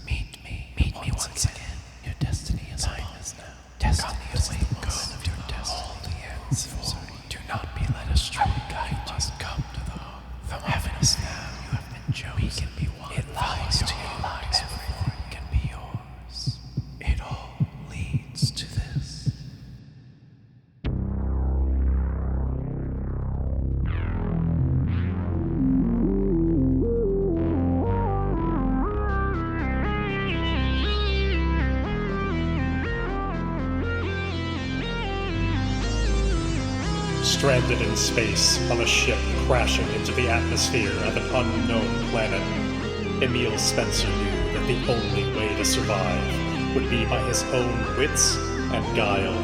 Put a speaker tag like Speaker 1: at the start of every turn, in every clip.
Speaker 1: Meet me once again. Your destiny is mine now. Destiny is the good of your destiny. All the answers. Do not be led astray. You must come to the heavens now. You have been chosen. We can be one. It lies to you. Everything can be yours. It all leads to this.
Speaker 2: Stranded in space on a ship crashing into the atmosphere of an unknown planet, Emile Spencer knew that the only way to survive would be by his own wits and guile.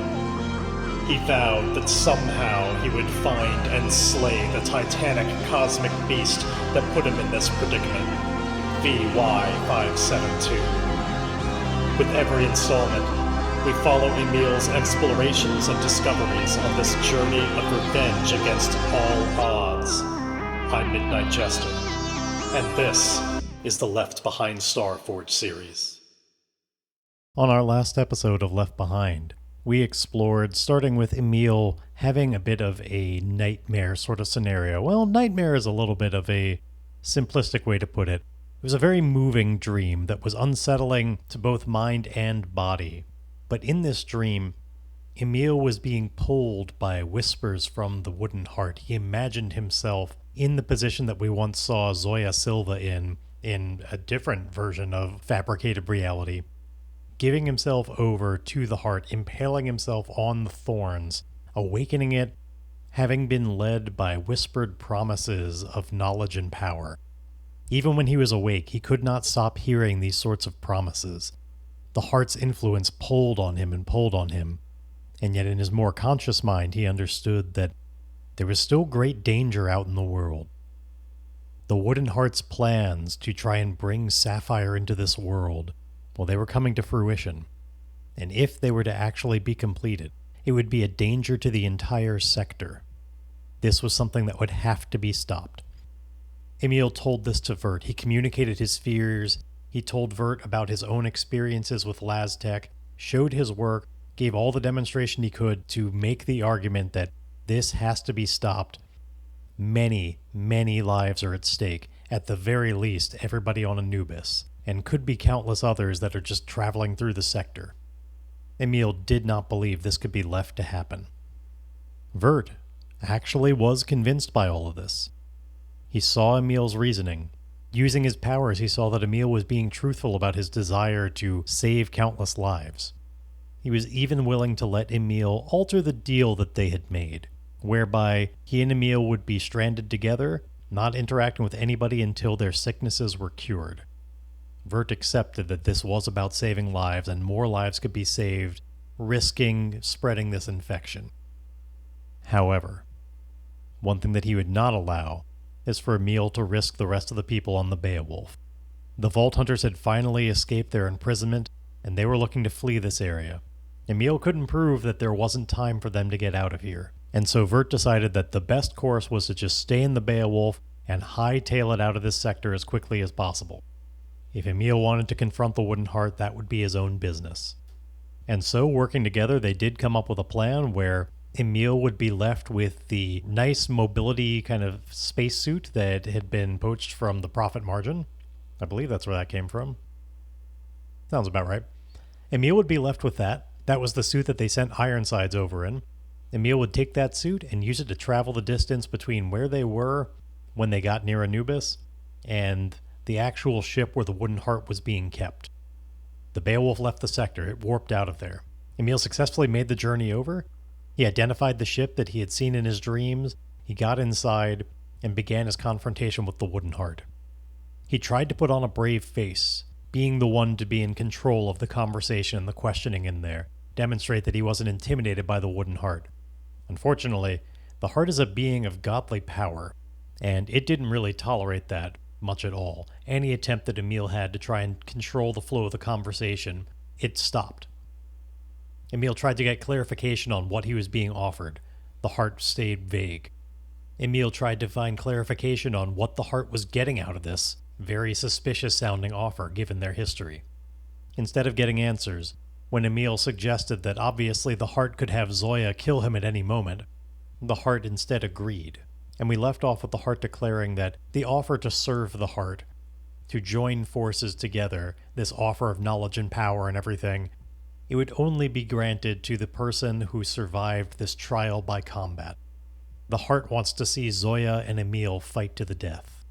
Speaker 2: He vowed that somehow he would find and slay the titanic cosmic beast that put him in this predicament, VY572. With every installment, we follow Emile's explorations and discoveries on this journey of revenge against all odds. I'm Midnight Jester, and this is the Left Behind Starforge series.
Speaker 3: On our last episode of Left Behind, we explored, starting with Emile having a bit of a nightmare sort of scenario. Well, nightmare is a little bit of a simplistic way to put it. It was a very moving dream that was unsettling to both mind and body. But in this dream, Emile was being pulled by whispers from the wooden heart. He imagined himself in the position that we once saw Zoya Silva in a different version of fabricated reality, giving himself over to the heart, impaling himself on the thorns, awakening it, having been led by whispered promises of knowledge and power. Even when he was awake, he could not stop hearing these sorts of promises. The heart's influence pulled on him, and yet in his more conscious mind he understood that there was still great danger out in the world. The wooden heart's plans to try and bring Sapphire into this world, well, they were coming to fruition, and if they were to actually be completed, it would be a danger to the entire sector. This was something that would have to be stopped. Emile told this to Vert. He communicated his fears. He told Vert about his own experiences with Laztec, showed his work, gave all the demonstration he could to make the argument that this has to be stopped. Many, many lives are at stake, at the very least everybody on Anubis, and could be countless others that are just traveling through the sector. Emile did not believe this could be left to happen. Vert actually was convinced by all of this. He saw Emile's reasoning. Using his powers, he saw that Emile was being truthful about his desire to save countless lives. He was even willing to let Emile alter the deal that they had made, whereby he and Emile would be stranded together, not interacting with anybody until their sicknesses were cured. Vert accepted that this was about saving lives, and more lives could be saved, risking spreading this infection. However, one thing that he would not allow is for Emile to risk the rest of the people on the Beowulf. The Vault Hunters had finally escaped their imprisonment, and they were looking to flee this area. Emile couldn't prove that there wasn't time for them to get out of here, and so Vert decided that the best course was to just stay in the Beowulf and hightail it out of this sector as quickly as possible. If Emile wanted to confront the Wooden Heart, that would be his own business. And so, working together, they did come up with a plan where Emile would be left with the nice mobility kind of spacesuit that had been poached from the Profit Margin. I believe that's where that came from. Sounds about right. Emile would be left with that. That was the suit that they sent Ironsides over in. Emile would take that suit and use it to travel the distance between where they were when they got near Anubis and the actual ship where the Wooden Heart was being kept. The Beowulf left the sector. It warped out of there. Emile successfully made the journey over. He identified the ship that he had seen in his dreams. He got inside and began his confrontation with the Wooden Heart. He tried to put on a brave face, being the one to be in control of the conversation and the questioning in there, demonstrate that he wasn't intimidated by the Wooden Heart. Unfortunately, the Heart is a being of godly power, and it didn't really tolerate that much at all. Any attempt that Emile had to try and control the flow of the conversation, it stopped. Emile tried to get clarification on what he was being offered. The Heart stayed vague. Emile tried to find clarification on what the Heart was getting out of this. very suspicious sounding offer given their history. Instead of getting answers, when Emile suggested that obviously the Heart could have Zoya kill him at any moment, the Heart instead agreed, and we left off with the Heart declaring that the offer to serve the Heart, to join forces together, this offer of knowledge and power and everything, it would only be granted to the person who survived this trial by combat. The Heart wants to see Zoya and Emile fight to the death.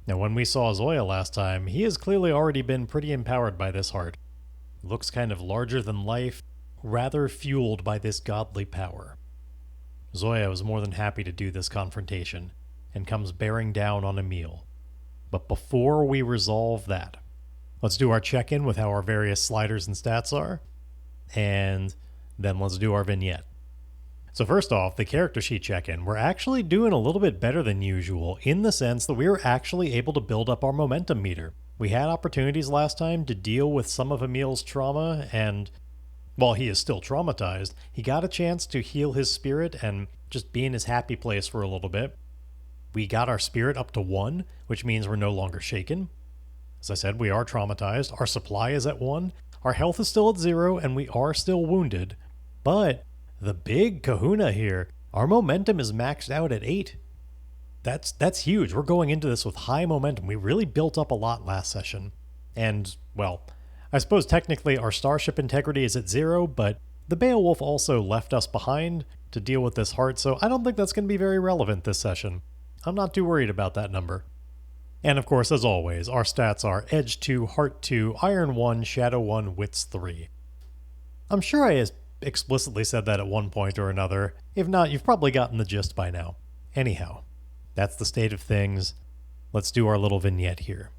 Speaker 3: Now, when we saw Zoya last time, he has clearly already been pretty empowered by this Heart. Looks kind of larger than life, rather fueled by this godly power. Zoya was more than happy to do this confrontation, and comes bearing down on Emile. But before we resolve that, let's do our check-in with how our various sliders and stats are, and then let's do our vignette. So first off, the character sheet check-in. We're actually doing a little bit better than usual, in the sense that we were actually able to build up our momentum meter. We had opportunities last time to deal with some of Emile's trauma, and while he is still traumatized, he got a chance to heal his spirit and just be in his happy place for a little bit. We got our spirit up to 1, which means we're no longer shaken. As I said, we are traumatized. Our supply is at 1. Our health is still at 0, and we are still wounded. But the big kahuna here, our momentum is maxed out at 8. That's huge. We're going into this with high momentum. We really built up a lot last session. And, well, I suppose technically our starship integrity is at 0, but the Beowulf also left us behind to deal with this Heart, so I don't think that's going to be very relevant this session. I'm not too worried about that number. And of course, as always, our stats are Edge 2, Heart 2, Iron 1, Shadow 1, Wits 3. I'm sure I explicitly said that at one point or another. If not, you've probably gotten the gist by now. Anyhow, that's the state of things. Let's do our little vignette here.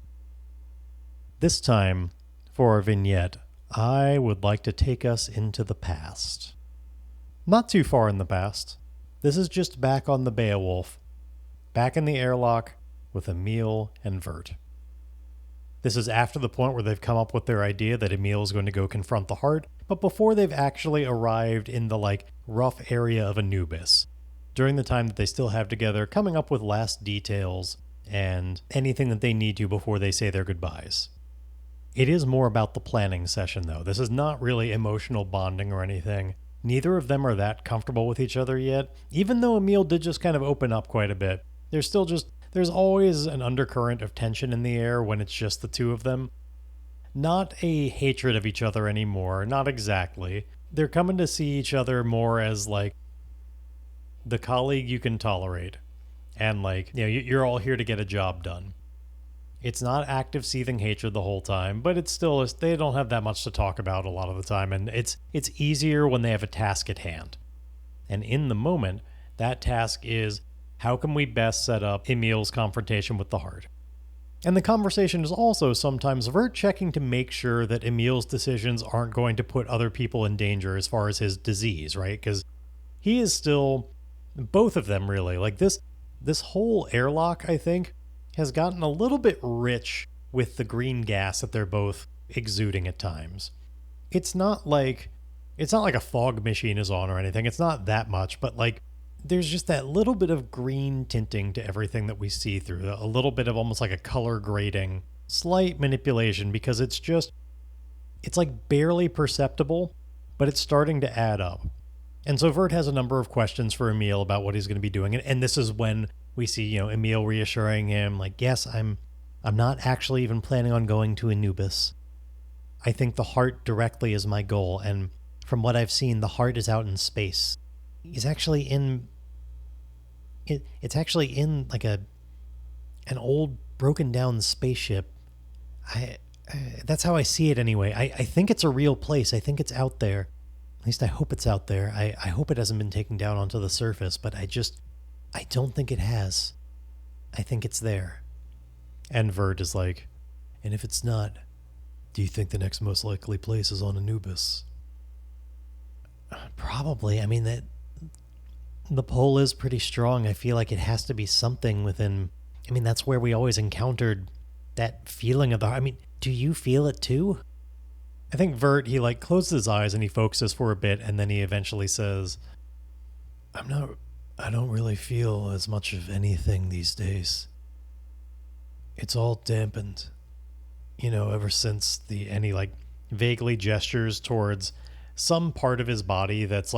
Speaker 3: This time, for our vignette, I would like to take us into the past. Not too far in the past. This is just back on the Beowulf, back in the airlock with Emile and Vert. This is after the point where they've come up with their idea that Emile is going to go confront the Heart, but before they've actually arrived in the, rough area of Anubis. During the time that they still have together, coming up with last details and anything that they need to before they say their goodbyes. It is more about the planning session, though. This is not really emotional bonding or anything. Neither of them are that comfortable with each other yet. Even though Emile did just kind of open up quite a bit, there's always an undercurrent of tension in the air when it's just the two of them. Not a hatred of each other anymore, not exactly. They're coming to see each other more as, the colleague you can tolerate. And, you're all here to get a job done. It's not active seething hatred the whole time, but it's still, they don't have that much to talk about a lot of the time, and it's easier when they have a task at hand. And in the moment, that task is, how can we best set up Emile's confrontation with the Heart? And the conversation is also sometimes Vert checking to make sure that Emile's decisions aren't going to put other people in danger as far as his disease, right? Because he is still, both of them really, this whole airlock, I think, has gotten a little bit rich with the green gas that they're both exuding at times. It's not like a fog machine is on or anything. It's not that much, but there's just that little bit of green tinting to everything that we see through. A little bit of almost like a color grading, slight manipulation, because it's barely perceptible, but it's starting to add up. And so Vert has a number of questions for Emile about what he's going to be doing. And this is when we see, Emile reassuring him, yes, I'm not actually even planning on going to Anubis. I think the Heart directly is my goal. And from what I've seen, the Heart is out in space. He's actually in... It's actually in, an old, broken down spaceship. That's how I see it anyway. I think it's a real place. I think it's out there. At least I hope it's out there. I hope it hasn't been taken down onto the surface, but I don't think it has. I think it's there. And Vert is and if it's not, do you think the next most likely place is on Anubis? Probably. I mean, the pull is pretty strong. I feel like it has to be something within... that's where we always encountered that feeling of the... do you feel it too? I think Vert, he closes his eyes and he focuses for a bit, and then he eventually says, I don't really feel as much of anything these days. It's all dampened. Ever since and he vaguely gestures towards some part of his body that's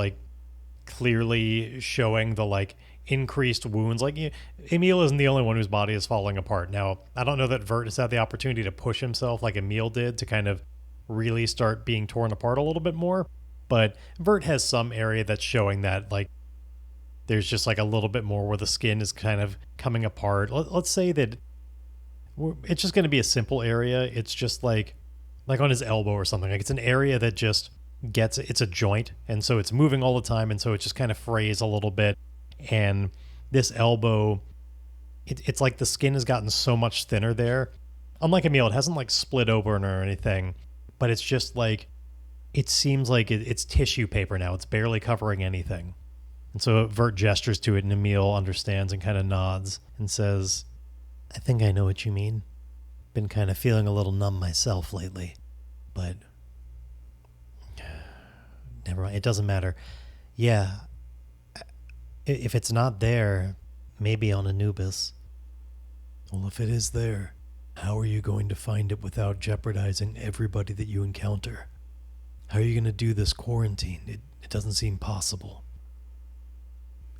Speaker 3: clearly showing the increased wounds. Emile isn't the only one whose body is falling apart. Now, I don't know that Vert has had the opportunity to push himself like Emile did to kind of really start being torn apart a little bit more, but Vert has some area that's showing that there's just a little bit more where the skin is kind of coming apart. Let's say that it's just going to be a simple area. It's just like on his elbow or something. It's an area that just it's a joint, and so it's moving all the time, and so it just kind of frays a little bit. And this elbow, it's like the skin has gotten so much thinner there. Unlike Emile, it hasn't split open or anything, but it's just it seems like it's tissue paper now. It's barely covering anything. And so Vert gestures to it, and Emile understands and kind of nods and says, I think I know what you mean. Been kind of feeling a little numb myself lately, but never mind. It doesn't matter. Yeah. If it's not there, maybe on Anubis. Well, if it is there, how are you going to find it without jeopardizing everybody that you encounter? How are you going to do this quarantine? It doesn't seem possible.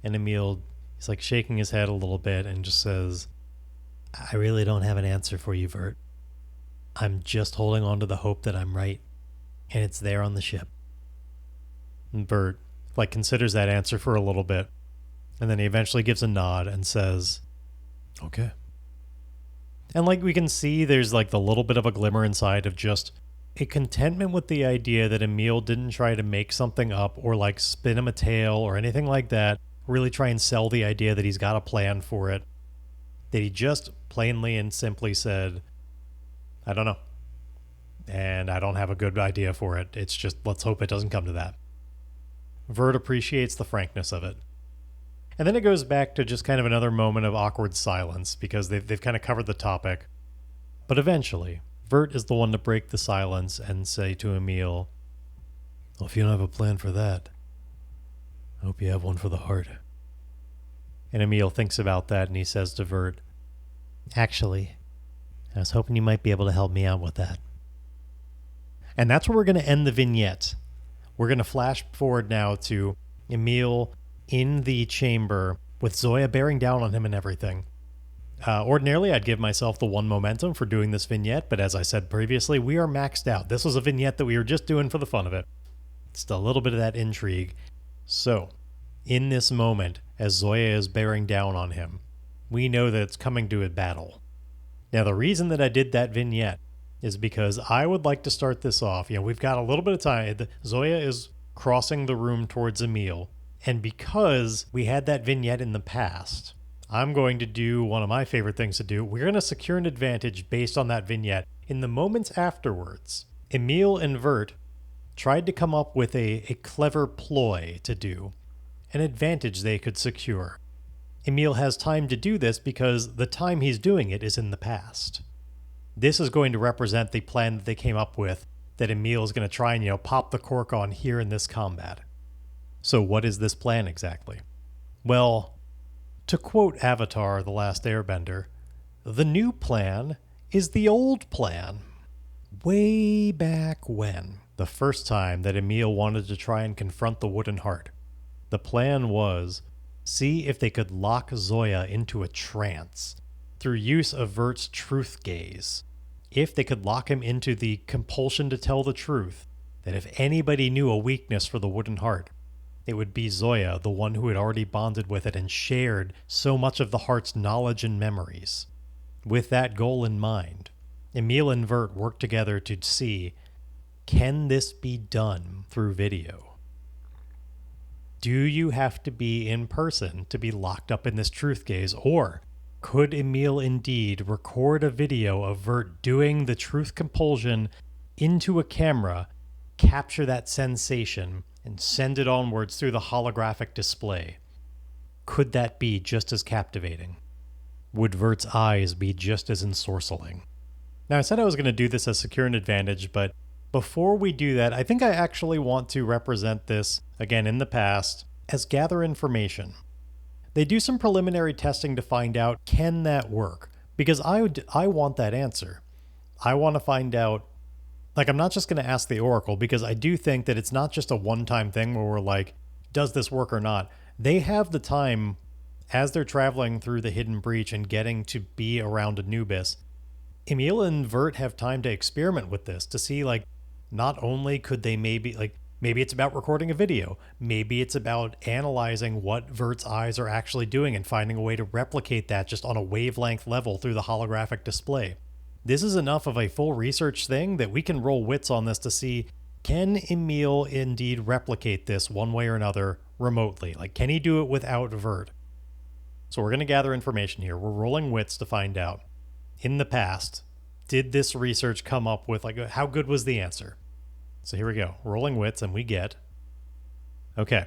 Speaker 3: And Emile, he's shaking his head a little bit and just says, I really don't have an answer for you, Vert. I'm just holding on to the hope that I'm right, and it's there on the ship. And Vert, considers that answer for a little bit, and then he eventually gives a nod and says, okay. And we can see there's the little bit of a glimmer inside of just a contentment with the idea that Emile didn't try to make something up or spin him a tale or anything like that, really try and sell the idea that he's got a plan for it. That he just plainly and simply said, I don't know. And I don't have a good idea for it. It's just, let's hope it doesn't come to that. Vert appreciates the frankness of it. And then it goes back to just kind of another moment of awkward silence because they've kind of covered the topic. But eventually, Vert is the one to break the silence and say to Emile, well, if you don't have a plan for that, I hope you have one for the heart. And Emile thinks about that and he says to Vert, actually, I was hoping you might be able to help me out with that. And that's where we're going to end the vignette. We're going to flash forward now to Emile in the chamber with Zoya bearing down on him and everything. Ordinarily, I'd give myself the one momentum for doing this vignette, but as I said previously, we are maxed out. This was a vignette that we were just doing for the fun of it. Just a little bit of that intrigue. So, in this moment, as Zoya is bearing down on him, we know that it's coming to a battle. Now, the reason that I did that vignette is because I would like to start this off. We've got a little bit of time. Zoya is crossing the room towards Emile, and because we had that vignette in the past, I'm going to do one of my favorite things to do. We're going to secure an advantage based on that vignette. In the moments afterwards, Emile and Vert tried to come up with a clever ploy to do, an advantage they could secure. Emile has time to do this because the time he's doing it is in the past. This is going to represent the plan that they came up with that Emile is going to try and, pop the cork on here in this combat. So what is this plan exactly? Well, to quote Avatar: The Last Airbender, the new plan is the old plan. Way back when, the first time that Emile wanted to try and confront the Wooden Heart, the plan was see if they could lock Zoya into a trance through use of Vert's truth gaze. If they could lock him into the compulsion to tell the truth, that if anybody knew a weakness for the Wooden Heart, it would be Zoya, the one who had already bonded with it and shared so much of the heart's knowledge and memories. With that goal in mind, Emile and Vert worked together to see, can this be done through video? Do you have to be in person to be locked up in this truth gaze, or could Emile indeed record a video of Vert doing the truth compulsion into a camera, capture that sensation, and send it onwards through the holographic display? Could that be just as captivating? Would Vert's eyes be just as ensorceling? Now, I said I was going to do this as secure an advantage, but before we do that, I think I actually want to represent this, again in the past, as gather information. They do some preliminary testing to find out, can that work? Because I want that answer. I want to find out. Like, I'm not just going to ask the Oracle, because I do think that it's not just a one-time thing where we're like, does this work or not? They have the time, as they're traveling through the Hidden Breach and getting to be around Anubis, Emile and Vert have time to experiment with this to see, like, not only could they maybe it's about recording a video, maybe it's about analyzing what Vert's eyes are actually doing and finding a way to replicate that just on a wavelength level through the holographic display. This is enough of a full research thing that we can roll wits on this to see, can Emile indeed replicate this one way or another remotely? Like, can he do it without Vert? So we're going to gather information here. We're rolling wits to find out. In the past, did this research come up with, like, how good was the answer? So here we go. Rolling wits, and we get... Okay.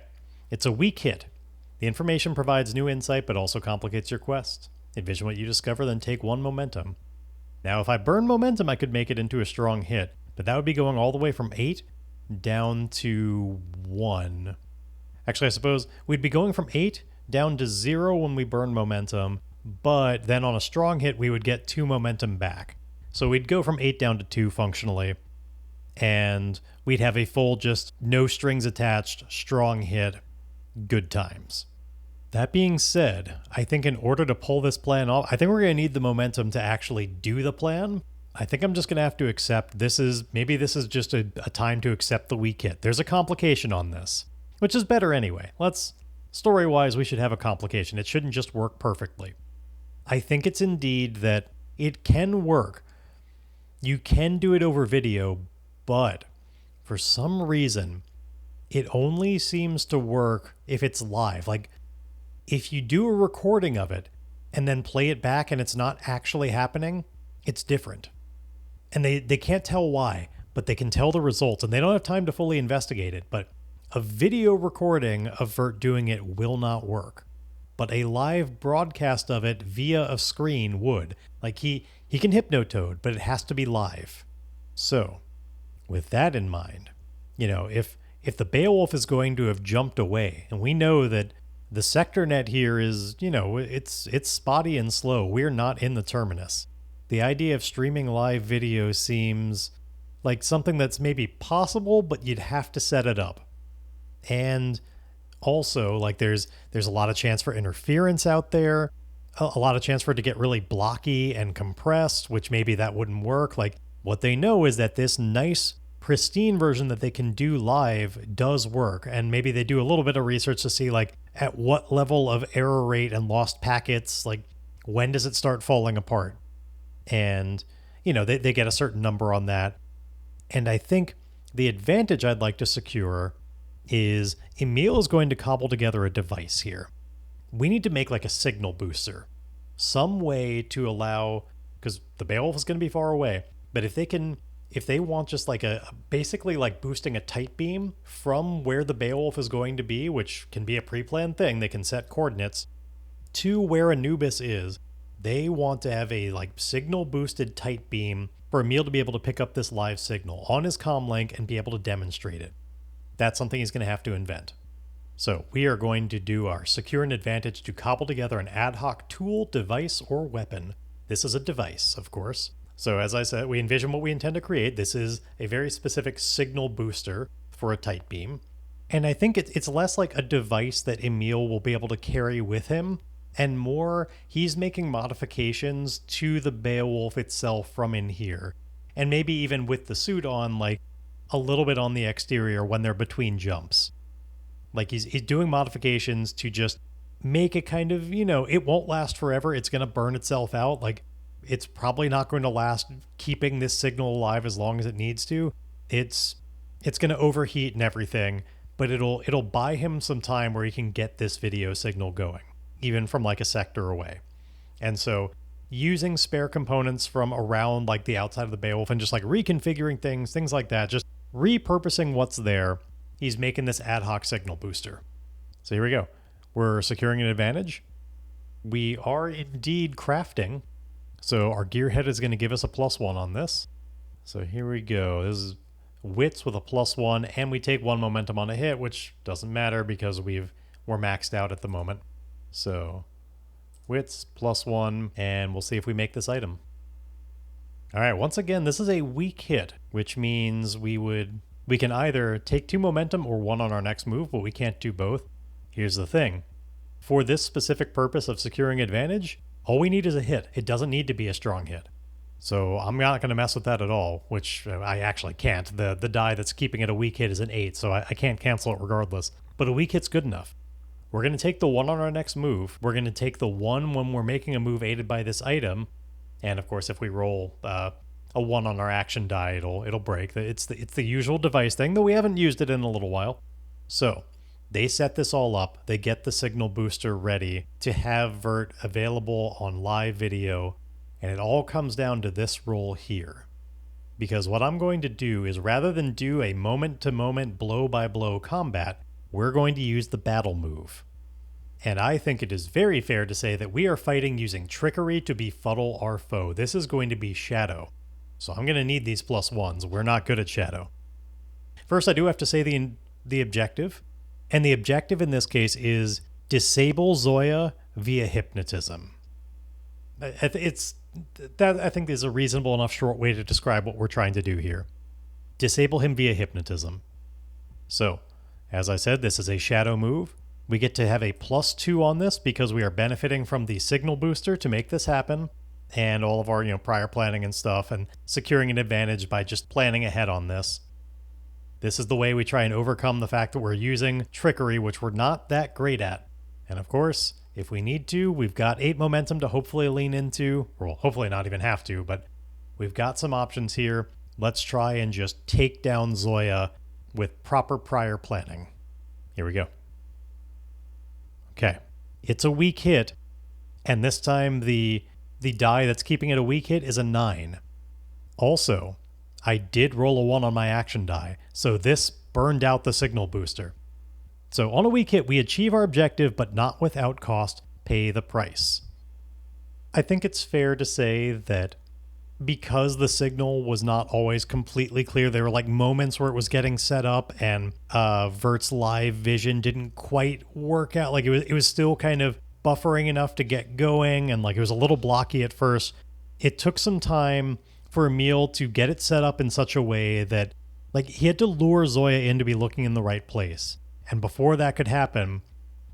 Speaker 3: It's a weak hit. The information provides new insight, but also complicates your quest. Envision what you discover, then take 1 momentum. Now, if I burn momentum, I could make it into a strong hit, but that would be going all the way from 8 down to 1. Actually, I suppose we'd be going from 8 down to 0 when we burn momentum, but then on a strong hit, we would get 2 momentum back. So we'd go from 8 down to 2 functionally, and we'd have a full, just no strings attached, strong hit, good times. That being said, I think in order to pull this plan off, I think we're going to need the momentum to actually do the plan. I think I'm just going to have to accept maybe this is just a time to accept the weak hit. There's a complication on this, which is better anyway. Story-wise, we should have a complication. It shouldn't just work perfectly. I think it's indeed that it can work. You can do it over video, but for some reason, it only seems to work if it's live. Like, if you do a recording of it and then play it back and it's not actually happening, it's different. And they can't tell why, but they can tell the results, and they don't have time to fully investigate it. But a video recording of Vert doing it will not work. But a live broadcast of it via a screen would. Like, he can hypnotoad, but it has to be live. So, with that in mind, if the Beowulf is going to have jumped away, and we know that the sector net here is, it's spotty and slow. We're not in the terminus. The idea of streaming live video seems like something that's maybe possible, but you'd have to set it up. And also, like, there's a lot of chance for interference out there, a lot of chance for it to get really blocky and compressed, which maybe that wouldn't work. Like, what they know is that this nice, pristine version that they can do live does work, and maybe they do a little bit of research to see, like, at what level of error rate and lost packets, like, when does it start falling apart? And, they get a certain number on that. And I think the advantage I'd like to secure is Emile is going to cobble together a device here. We need to make, like, a signal booster. Some way to allow, because the Beowulf is going to be far away, but if they want just like basically like boosting a tight beam from where the Beowulf is going to be, which can be a pre-planned thing, they can set coordinates, to where Anubis is, they want to have a, like, signal boosted tight beam for Emile to be able to pick up this live signal on his comm link and be able to demonstrate it. That's something he's going to have to invent. So we are going to do our secure an advantage to cobble together an ad hoc tool, device, or weapon. This is a device, of course. So as I said, we envision what we intend to create. This is a very specific signal booster for a tight beam. And I think it's less like a device that Emile will be able to carry with him, and more he's making modifications to the Beowulf itself from in here. And maybe even with the suit on, like, a little bit on the exterior when they're between jumps. Like, he's doing modifications to just make it kind of, it won't last forever. It's going to burn itself out. Like, it's probably not going to last keeping this signal alive as long as it needs to. It's going to overheat and everything, but it'll buy him some time where he can get this video signal going, even from, like, a sector away. And so using spare components from around, like, the outside of the Beowulf and just, like, reconfiguring things like that, just repurposing what's there, he's making this ad hoc signal booster. So here we go. We're securing an advantage. We are indeed crafting. So our gearhead is going to give us a +1 on this. So here we go. This is wits with a +1, and we take 1 momentum on a hit, which doesn't matter because we're maxed out at the moment. So Wits +1, and we'll see if we make this item. All right, once again, this is a weak hit, which means we can either take 2 momentum or 1 on our next move, but we can't do both. Here's the thing. For this specific purpose of securing advantage, all we need is a hit. It doesn't need to be a strong hit. So I'm not going to mess with that at all, which I actually can't. The die that's keeping it a weak hit is an 8, so I can't cancel it regardless. But a weak hit's good enough. We're going to take the 1 on our next move. We're going to take the 1 when we're making a move aided by this item. And of course, if we roll a 1 on our action die, it'll break. It's the usual device thing, though we haven't used it in a little while. So they set this all up. They get the signal booster ready to have Vert available on live video. And it all comes down to this roll here. Because what I'm going to do is, rather than do a moment-to-moment, blow-by-blow combat, we're going to use the battle move. And I think it is very fair to say that we are fighting using trickery to befuddle our foe. This is going to be Shadow. So I'm going to need these +1s. We're not good at Shadow. First, I do have to say the objective. And the objective in this case is disable Zoya via hypnotism. I think is a reasonable enough short way to describe what we're trying to do here. Disable him via hypnotism. So, as I said, this is a Shadow move. We get to have a +2 on this because we are benefiting from the signal booster to make this happen, and all of our prior planning and stuff, and securing an advantage by just planning ahead on this. This is the way we try and overcome the fact that we're using trickery, which we're not that great at. And of course, if we need to, we've got 8 momentum to hopefully lean into. Well, hopefully not even have to, but we've got some options here. Let's try and just take down Zoya with proper prior planning. Here we go. Okay. It's a weak hit, and this time the die that's keeping it a weak hit is a 9. Also, I did roll a 1 on my action die, so this burned out the signal booster. So on a weak hit, we achieve our objective, but not without cost. Pay the price. I think it's fair to say that because the signal was not always completely clear, there were like moments where it was getting set up and Vert's live vision didn't quite work out. Like it was still kind of buffering enough to get going, and like it was a little blocky at first. It took some time for Emile to get it set up in such a way that like he had to lure Zoya in to be looking in the right place. And before that could happen,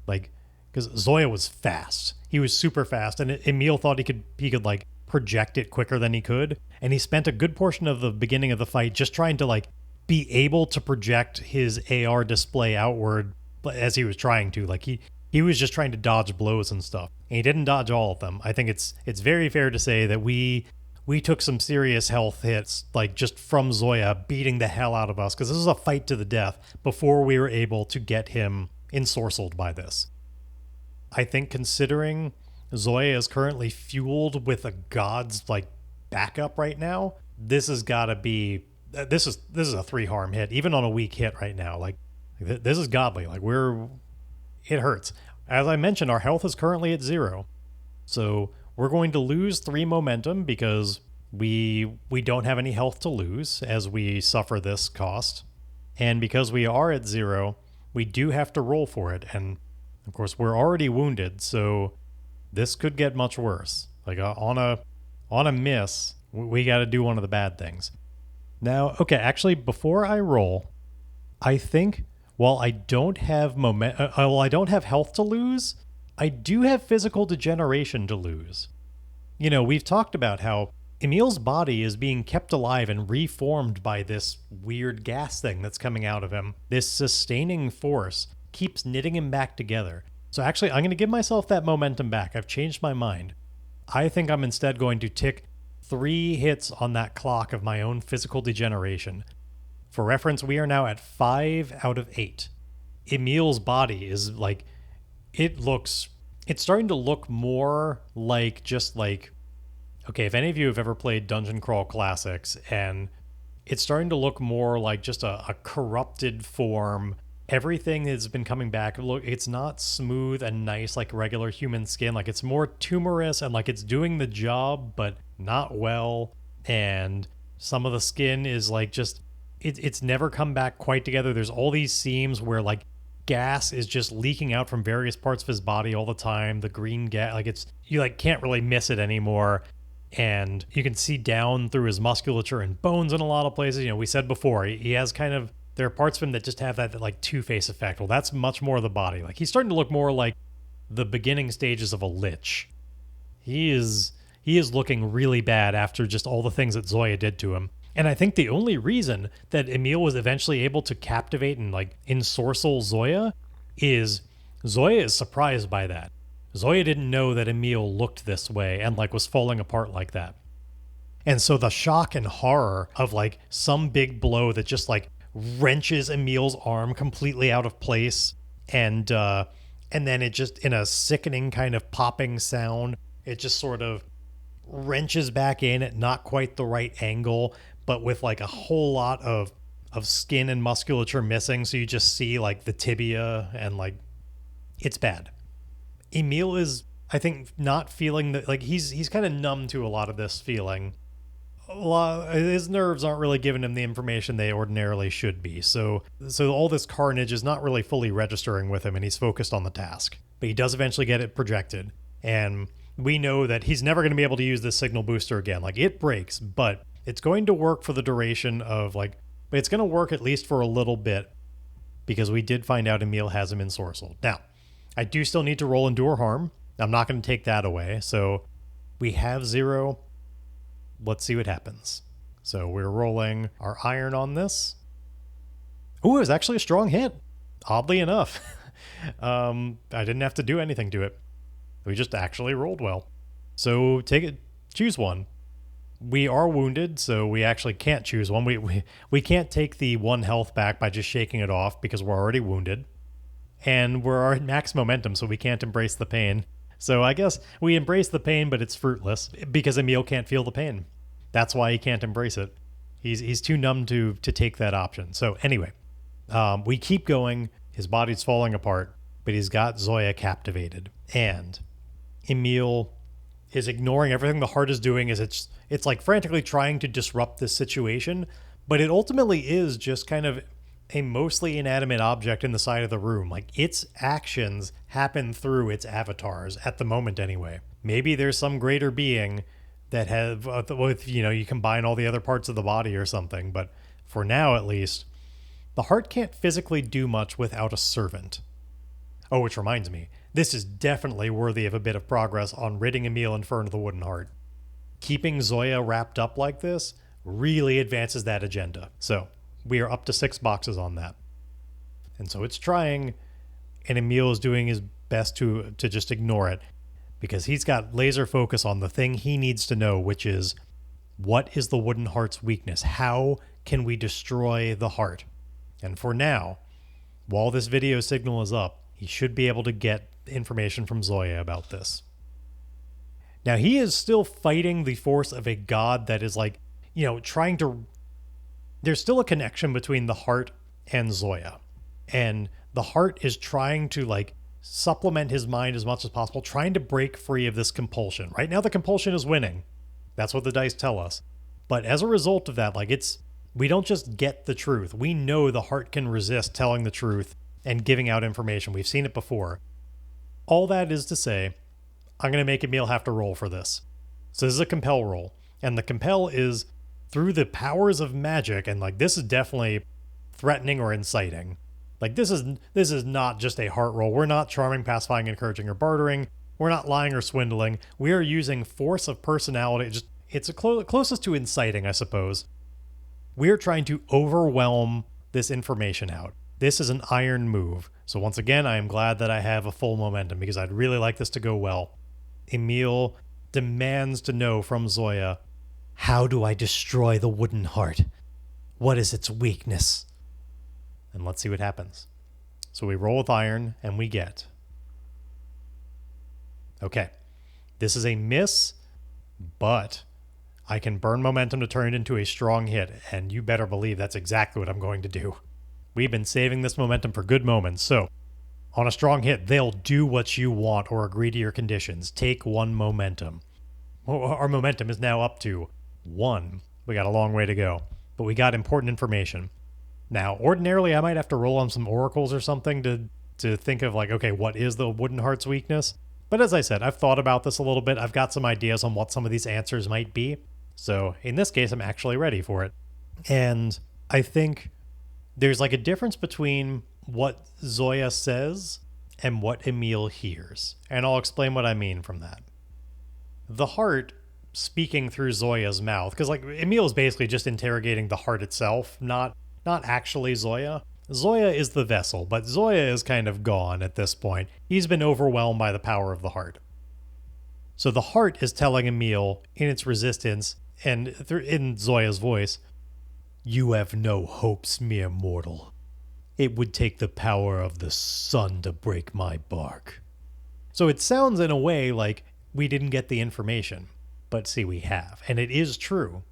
Speaker 3: like, because Zoya was fast. He was super fast, and Emile thought he could like project it quicker than he could. And he spent a good portion of the beginning of the fight just trying to like be able to project his AR display outward as he was trying to. Like he was just trying to dodge blows and stuff. And he didn't dodge all of them. I think it's very fair to say that we took some serious health hits, like just from Zoya beating the hell out of us, because this was a fight to the death before we were able to get him ensorcelled by this. I think considering Zoya is currently fueled with a god's like backup right now, this has got to be this is a 3 harm hit, even on a weak hit right now. Like this is godly. Like it hurts. As I mentioned, our health is currently at 0, so we're going to lose 3 momentum because we don't have any health to lose as we suffer this cost. And because we are at 0, we do have to roll for it. And of course, we're already wounded, so this could get much worse. Like on a miss, we got to do one of the bad things. Now, okay, actually, before I roll, I think while I don't have I don't have health to lose, I do have physical degeneration to lose. We've talked about how Emile's body is being kept alive and reformed by this weird gas thing that's coming out of him. This sustaining force keeps knitting him back together. So actually, I'm going to give myself that momentum back. I've changed my mind. I think I'm instead going to tick 3 hits on that clock of my own physical degeneration. For reference, we are now at 5 out of 8. Emile's body is like, it's starting to look more like just like, okay, if any of you have ever played Dungeon Crawl Classics, and it's starting to look more like just a corrupted form. Everything has been coming back. Look, it's not smooth and nice like regular human skin. Like it's more tumorous and like it's doing the job, but not well. And some of the skin is like just, it's never come back quite together. There's all these seams where like gas is just leaking out from various parts of his body all the time. The green gas, like you like can't really miss it anymore. And you can see down through his musculature and bones in a lot of places. You know, we said before, he has kind of, there are parts of him that just have that like Two-Face effect. Well, that's much more of the body. Like he's starting to look more like the beginning stages of a lich. He is looking really bad after just all the things that Zoya did to him. And I think the only reason that Emile was eventually able to captivate and like ensorcel Zoya is Zoya is surprised by that. Zoya didn't know that Emile looked this way and like was falling apart like that. And so the shock and horror of like some big blow that just like wrenches Emile's arm completely out of place, and then it just, in a sickening kind of popping sound, it just sort of wrenches back in at not quite the right angle, but with like a whole lot of skin and musculature missing. So you just see like the tibia, and like it's bad. Emile is, I think, not feeling that, like he's kind of numb to a lot of this feeling. His nerves aren't really giving him the information they ordinarily should be. So all this carnage is not really fully registering with him, and he's focused on the task. But he does eventually get it projected, and we know that he's never going to be able to use this signal booster again. Like, it breaks, but it's going to work for the duration of, like, it's going to work at least for a little bit, because we did find out Emile has him ensorcelled. Now, I do still need to roll Endure Harm. I'm not going to take that away. So we have 0. Let's see what happens. So we're rolling our iron on this. Ooh, it was actually a strong hit. Oddly enough. I didn't have to do anything to it. We just actually rolled well. So choose one. We are wounded, so we actually can't choose one. We can't take the 1 health back by just shaking it off because we're already wounded. And we're at max momentum, so we can't embrace the pain. So I guess we embrace the pain, but it's fruitless because Emile can't feel the pain. That's why he can't embrace it. He's too numb to take that option. So anyway, we keep going. His body's falling apart, but he's got Zoya captivated. And Emile is ignoring everything the heart is doing. It's like frantically trying to disrupt this situation, but it ultimately is just kind of a mostly inanimate object in the side of the room. Like, its actions happen through its avatars at the moment anyway. Maybe there's some greater being that have, with, you know, you combine all the other parts of the body or something, but for now at least, the heart can't physically do much without a servant. Oh, which reminds me, this is definitely worthy of a bit of progress on ridding Emile and Fern of the Wooden Heart. Keeping Zoya wrapped up like this really advances that agenda. So we are up to 6 boxes on that. And so it's trying, and Emile is doing his best to just ignore it, because he's got laser focus on the thing he needs to know, which is, what is the Wooden Heart's weakness? How can we destroy the heart? And for now, while this video signal is up, he should be able to get information from Zoya about this. Now, he is still fighting the force of a god that is like, you know, trying to... There's still a connection between the heart and Zoya. And the heart is trying to, like, supplement his mind as much as possible, trying to break free of this compulsion. Right now, the compulsion is winning. That's what the dice tell us. But as a result of that, like, we don't just get the truth. We know the heart can resist telling the truth and giving out information. We've seen it before. All that is to say, I'm going to make Emile have to roll for this. So this is a compel roll. And the compel is through the powers of magic, and like, this is definitely threatening or inciting. Like, this is not just a heart roll. We're not charming, pacifying, encouraging, or bartering. We're not lying or swindling. We are using force of personality. It's closest to inciting, I suppose. We're trying to overwhelm this information out. This is an iron move. So once again, I am glad that I have a full momentum, because I'd really like this to go well. Emile demands to know from Zoya, how do I destroy the Wooden Heart? What is its weakness? And let's see what happens. So we roll with iron, and we get... Okay. This is a miss, but I can burn momentum to turn it into a strong hit, and you better believe that's exactly what I'm going to do. We've been saving this momentum for good moments, so on a strong hit, they'll do what you want or agree to your conditions. Take 1 momentum. Our momentum is now up to 1. We got a long way to go, but we got important information. Now, ordinarily, I might have to roll on some oracles or something to think of like, okay, what is the wooden heart's weakness? But as I said, I've thought about this a little bit. I've got some ideas on what some of these answers might be. So in this case, I'm actually ready for it. And I think there's like a difference between what Zoya says and what Emile hears. And I'll explain what I mean from that. The heart speaking through Zoya's mouth, because like Emile is basically just interrogating the heart itself, not actually Zoya. Zoya is the vessel, but Zoya is kind of gone at this point. He's been overwhelmed by the power of the heart. So the heart is telling Emile in its resistance and in Zoya's voice, "You have no hopes, mere mortal. It would take the power of the sun to break my bark." So it sounds in a way like we didn't get the information. But see, we have. And it is true.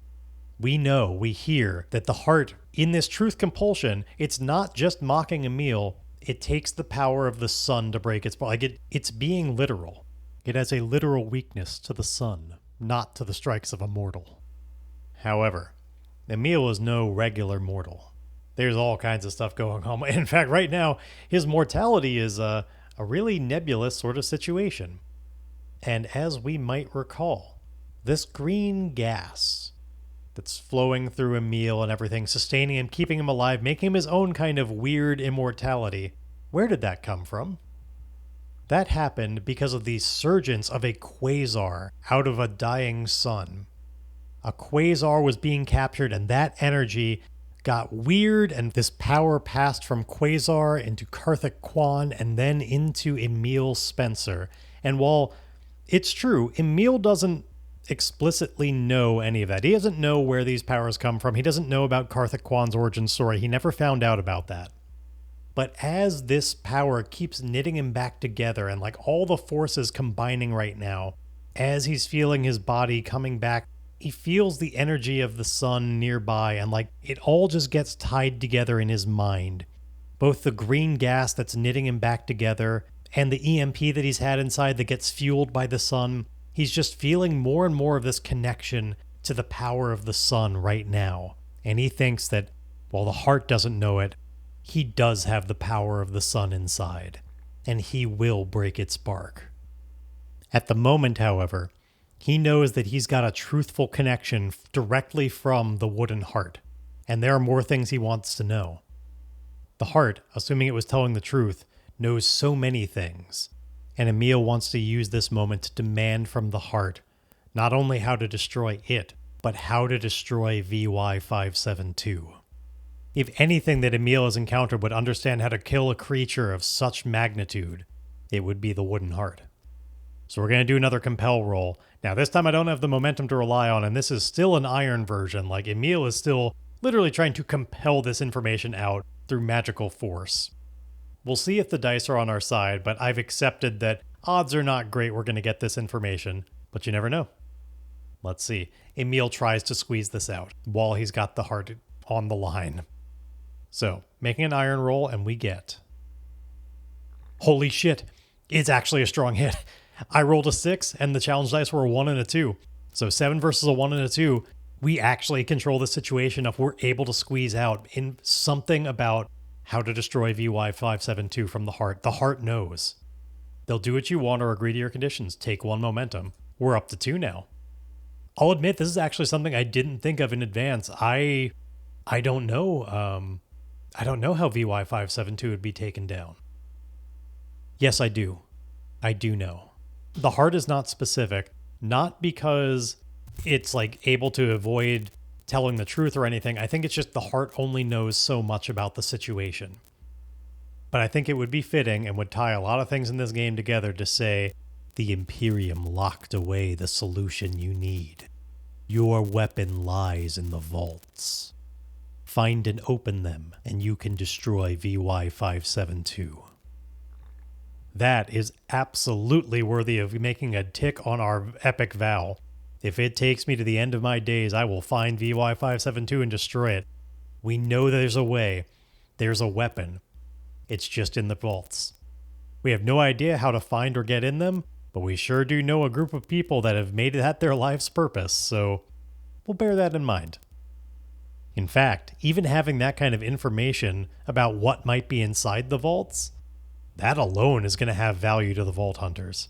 Speaker 3: We know, we hear that the heart, in this truth compulsion, it's not just mocking Emile. It takes the power of the sun to break its bark. Like it's being literal. It has a literal weakness to the sun, not to the strikes of a mortal. However, Emile is no regular mortal. There's all kinds of stuff going on. In fact, right now, his mortality is a really nebulous sort of situation. And as we might recall, this green gas that's flowing through Emile and everything, sustaining him, keeping him alive, making him his own kind of weird immortality, where did that come from? That happened because of the surgence of a quasar out of a dying sun. A quasar was being captured, and that energy got weird, and this power passed from quasar into Karthik Kwan and then into Emile Spencer. And while it's true, Emile doesn't explicitly know any of that. He doesn't know where these powers come from. He doesn't know about Karthik Kwan's origin story. He never found out about that. But as this power keeps knitting him back together and like all the forces combining right now, as he's feeling his body coming back, he feels the energy of the sun nearby and like it all just gets tied together in his mind. Both the green gas that's knitting him back together and the EMP that he's had inside that gets fueled by the sun. He's just feeling more and more of this connection to the power of the sun right now. And he thinks that while the heart doesn't know it, he does have the power of the sun inside. And he will break its spark. At the moment, however, he knows that he's got a truthful connection directly from the wooden heart. And there are more things he wants to know. The heart, assuming it was telling the truth, knows so many things. And Emile wants to use this moment to demand from the heart not only how to destroy it, but how to destroy VY572. If anything that Emile has encountered would understand how to kill a creature of such magnitude, it would be the wooden heart. So we're going to do another compel roll. Now this time I don't have the momentum to rely on, and this is still an iron version. Like Emile is still literally trying to compel this information out through magical force. We'll see if the dice are on our side, but I've accepted that odds are not great we're going to get this information, but you never know. Let's see. Emile tries to squeeze this out while he's got the heart on the line. So, making an iron roll, and we get... Holy shit, it's actually a strong hit. I rolled a 6, and the challenge dice were a 1 and a 2. So 7 versus a 1 and a 2. We actually control the situation if we're able to squeeze out in something about how to destroy VY572 from the heart. The heart knows. They'll do what you want or agree to your conditions. Take 1 momentum. We're up to 2 now. I'll admit, this is actually something I didn't think of in advance. I don't know. I don't know how VY572 would be taken down. Yes, I do. I do know. The heart is not specific, not because it's like able to avoid telling the truth or anything. I think it's just the heart only knows so much about the situation. But I think it would be fitting and would tie a lot of things in this game together to say, the Imperium locked away the solution you need. Your weapon lies in the vaults. Find and open them, and you can destroy VY572. That is absolutely worthy of making a tick on our epic vow. If it takes me to the end of my days, I will find VY572 and destroy it. We know there's a way. There's a weapon. It's just in the vaults. We have no idea how to find or get in them, but we sure do know a group of people that have made that their life's purpose, so we'll bear that in mind. In fact, even having that kind of information about what might be inside the vaults that alone is going to have value to the Vault Hunters.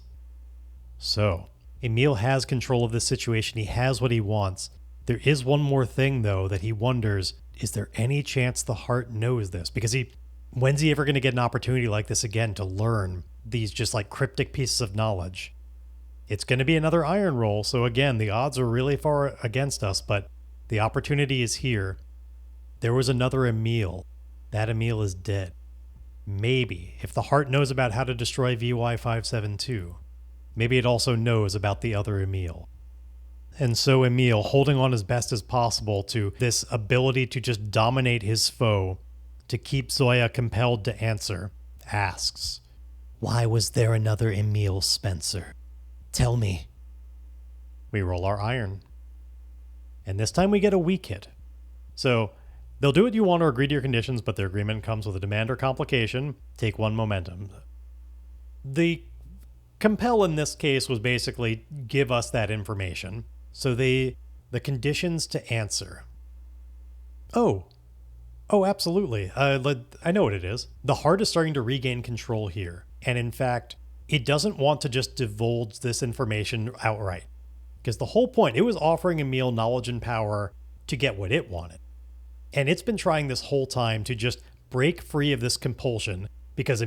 Speaker 3: So, Emile has control of this situation. He has what he wants. There is one more thing, though, that he wonders, is there any chance the Heart knows this? Because when's he ever going to get an opportunity like this again to learn these just like cryptic pieces of knowledge? It's going to be another iron roll, so again, the odds are really far against us, but the opportunity is here. There was another Emile. That Emile is dead. Maybe, if the Heart knows about how to destroy VY572, maybe it also knows about the other Emile. And so Emile, holding on as best as possible to this ability to just dominate his foe, to keep Zoya compelled to answer, asks, "Why was there another Emile, Spencer? Tell me." We roll our iron. And this time we get a weak hit. So, they'll do what you want or agree to your conditions, but their agreement comes with a demand or complication. Take 1 momentum. The compel in this case was basically give us that information. So the conditions to answer. Oh, absolutely. I know what it is. The Heart is starting to regain control here. And in fact, it doesn't want to just divulge this information outright. Because the whole point, it was offering Emile knowledge and power to get what it wanted. And it's been trying this whole time to just break free of this compulsion, because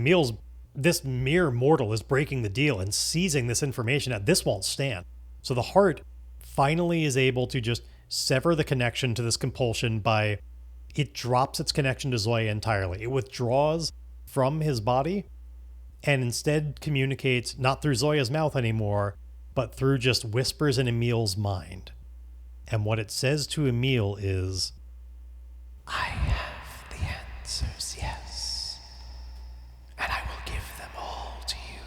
Speaker 3: this mere mortal is breaking the deal and seizing this information that this won't stand. So the Heart finally is able to just sever the connection to this compulsion by it drops its connection to Zoya entirely. It withdraws from his body and instead communicates not through Zoya's mouth anymore, but through just whispers in Emile's mind. And what it says to Emile is,
Speaker 1: "I have the answers, yes, and I will give them all to you,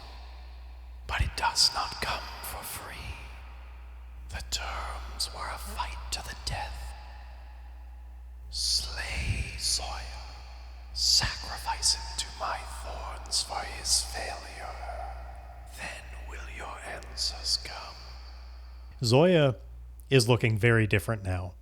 Speaker 1: but it does not come for free. The terms were a fight to the death. Slay Zoya, sacrifice him to my thorns for his failure, then will your answers come."
Speaker 3: Zoya is looking very different now.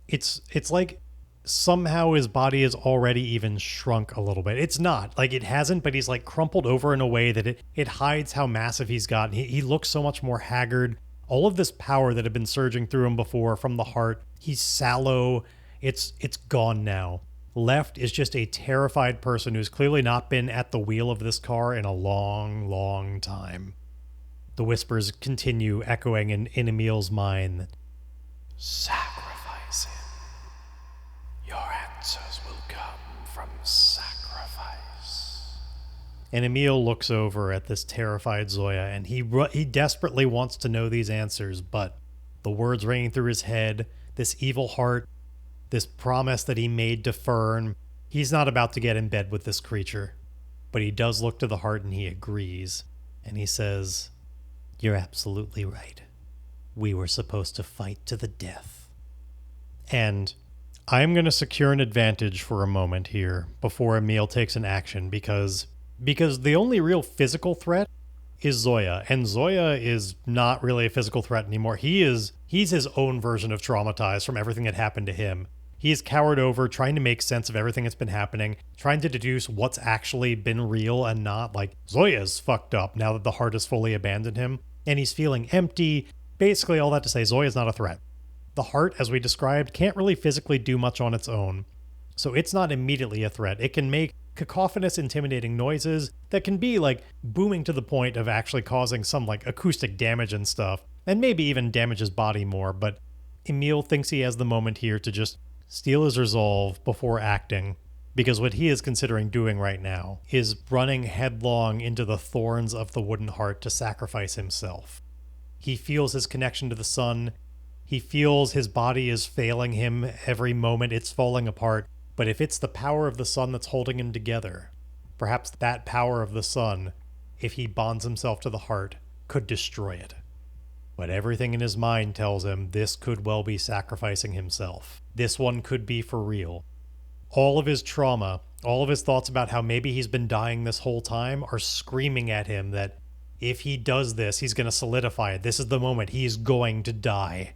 Speaker 3: It's like somehow his body is already even shrunk a little bit. It's not. Like, it hasn't, but he's like crumpled over in a way that it hides how massive he's gotten. He looks so much more haggard. All of this power that had been surging through him before from the Heart, he's sallow. It's gone now. Left is just a terrified person who's clearly not been at the wheel of this car in a long, long time. The whispers continue echoing in Emile's mind.
Speaker 1: "Sacrifice him. Your answers will come from sacrifice."
Speaker 3: And Emile looks over at this terrified Zoya, and he desperately wants to know these answers, but the words ringing through his head, this evil heart, this promise that he made to Fern, he's not about to get in bed with this creature. But he does look to the Heart and he agrees. And he says, "You're absolutely right. We were supposed to fight to the death." And I'm going to secure an advantage for a moment here before Emile takes an action, because the only real physical threat is Zoya, and Zoya is not really a physical threat anymore. He's his own version of traumatized from everything that happened to him. He's cowered over, trying to make sense of everything that's been happening, trying to deduce what's actually been real and not. Like, Zoya's fucked up now that the Heart has fully abandoned him, and he's feeling empty. Basically, all that to say, Zoya's not a threat. The Heart, as we described, can't really physically do much on its own, so it's not immediately a threat. It can make cacophonous, intimidating noises that can be, like, booming to the point of actually causing some, like, acoustic damage and stuff, and maybe even damage his body more, but Emile thinks he has the moment here to just steal his resolve before acting, because what he is considering doing right now is running headlong into the thorns of the Wooden Heart to sacrifice himself. He feels his connection to the sun. He feels his body is failing him every moment. It's falling apart. But if it's the power of the sun that's holding him together, perhaps that power of the sun, if he bonds himself to the Heart, could destroy it. But everything in his mind tells him this could well be sacrificing himself. This one could be for real. All of his trauma, all of his thoughts about how maybe he's been dying this whole time are screaming at him that if he does this, he's going to solidify it. This is the moment he's going to die.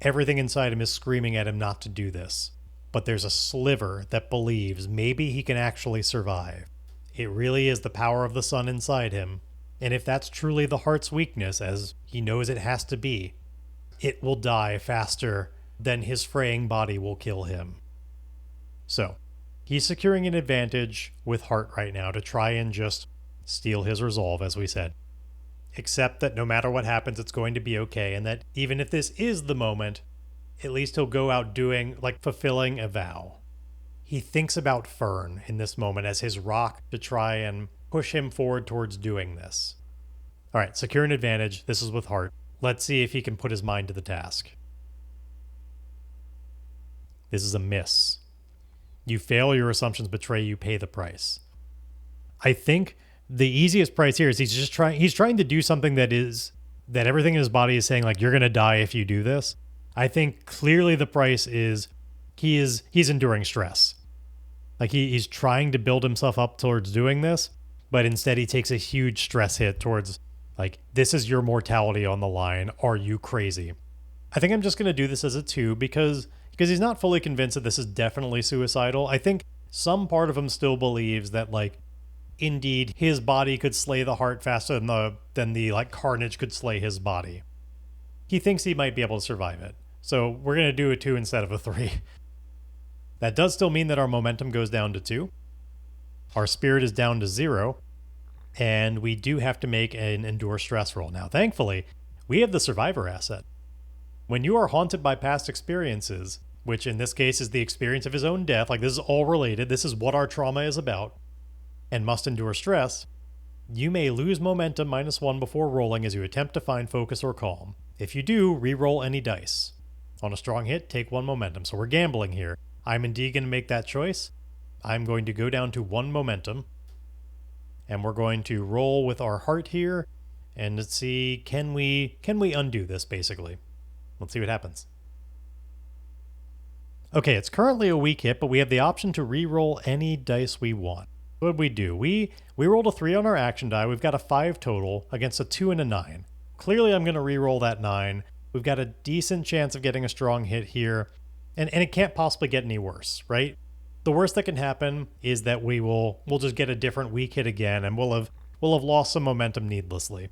Speaker 3: Everything inside him is screaming at him not to do this. But there's a sliver that believes maybe he can actually survive. it really is the power of the sun inside him. And if that's truly the heart's weakness, as he knows it has to be, it will die faster than his fraying body will kill him. So, he's securing an advantage with heart right now to try and just steal his resolve, as we said. Accept that no matter what happens, it's going to be okay, and that even if this is the moment, at least he'll go out doing, fulfilling a vow. He thinks about Fern in this moment as his rock to try and push him forward towards doing this. All right, secure an advantage. This is with heart. Let's see if he can put his mind to the task. This is a miss. You fail, your assumptions betray you, pay the price. I think the easiest price here is he's trying to do something that everything in his body is saying, you're going to die if you do this. I think clearly the price is he's enduring stress. He's trying to build himself up towards doing this, but instead he takes a huge stress hit towards, this is your mortality on the line. Are you crazy? I think I'm just going to do this as a 2 because he's not fully convinced that this is definitely suicidal. I think some part of him still believes that, indeed, his body could slay the heart faster than the carnage could slay his body. He thinks he might be able to survive it. So we're going to do a 2 instead of a 3. That does still mean that our momentum goes down to 2. Our spirit is down to 0. And we do have to make an endure stress roll. Now, thankfully, we have the survivor asset. When you are haunted by past experiences, which in this case is the experience of his own death, this is all related, this is what our trauma is about, and must endure stress, you may lose momentum -1 before rolling as you attempt to find focus or calm. If you do, re-roll any dice. On a strong hit, take 1 momentum. So we're gambling here. I'm indeed going to make that choice. I'm going to go down to 1 momentum. And we're going to roll with our heart here. And let's see, can we undo this, basically? Let's see what happens. Okay, it's currently a weak hit, but we have the option to re-roll any dice we want. What did we do? We rolled a 3 on our action die. We've got a 5 total against a 2 and a 9. Clearly, I'm going to re-roll that 9. We've got a decent chance of getting a strong hit here. And it can't possibly get any worse, right? The worst that can happen is that we'll just get a different weak hit again, and we'll have lost some momentum needlessly.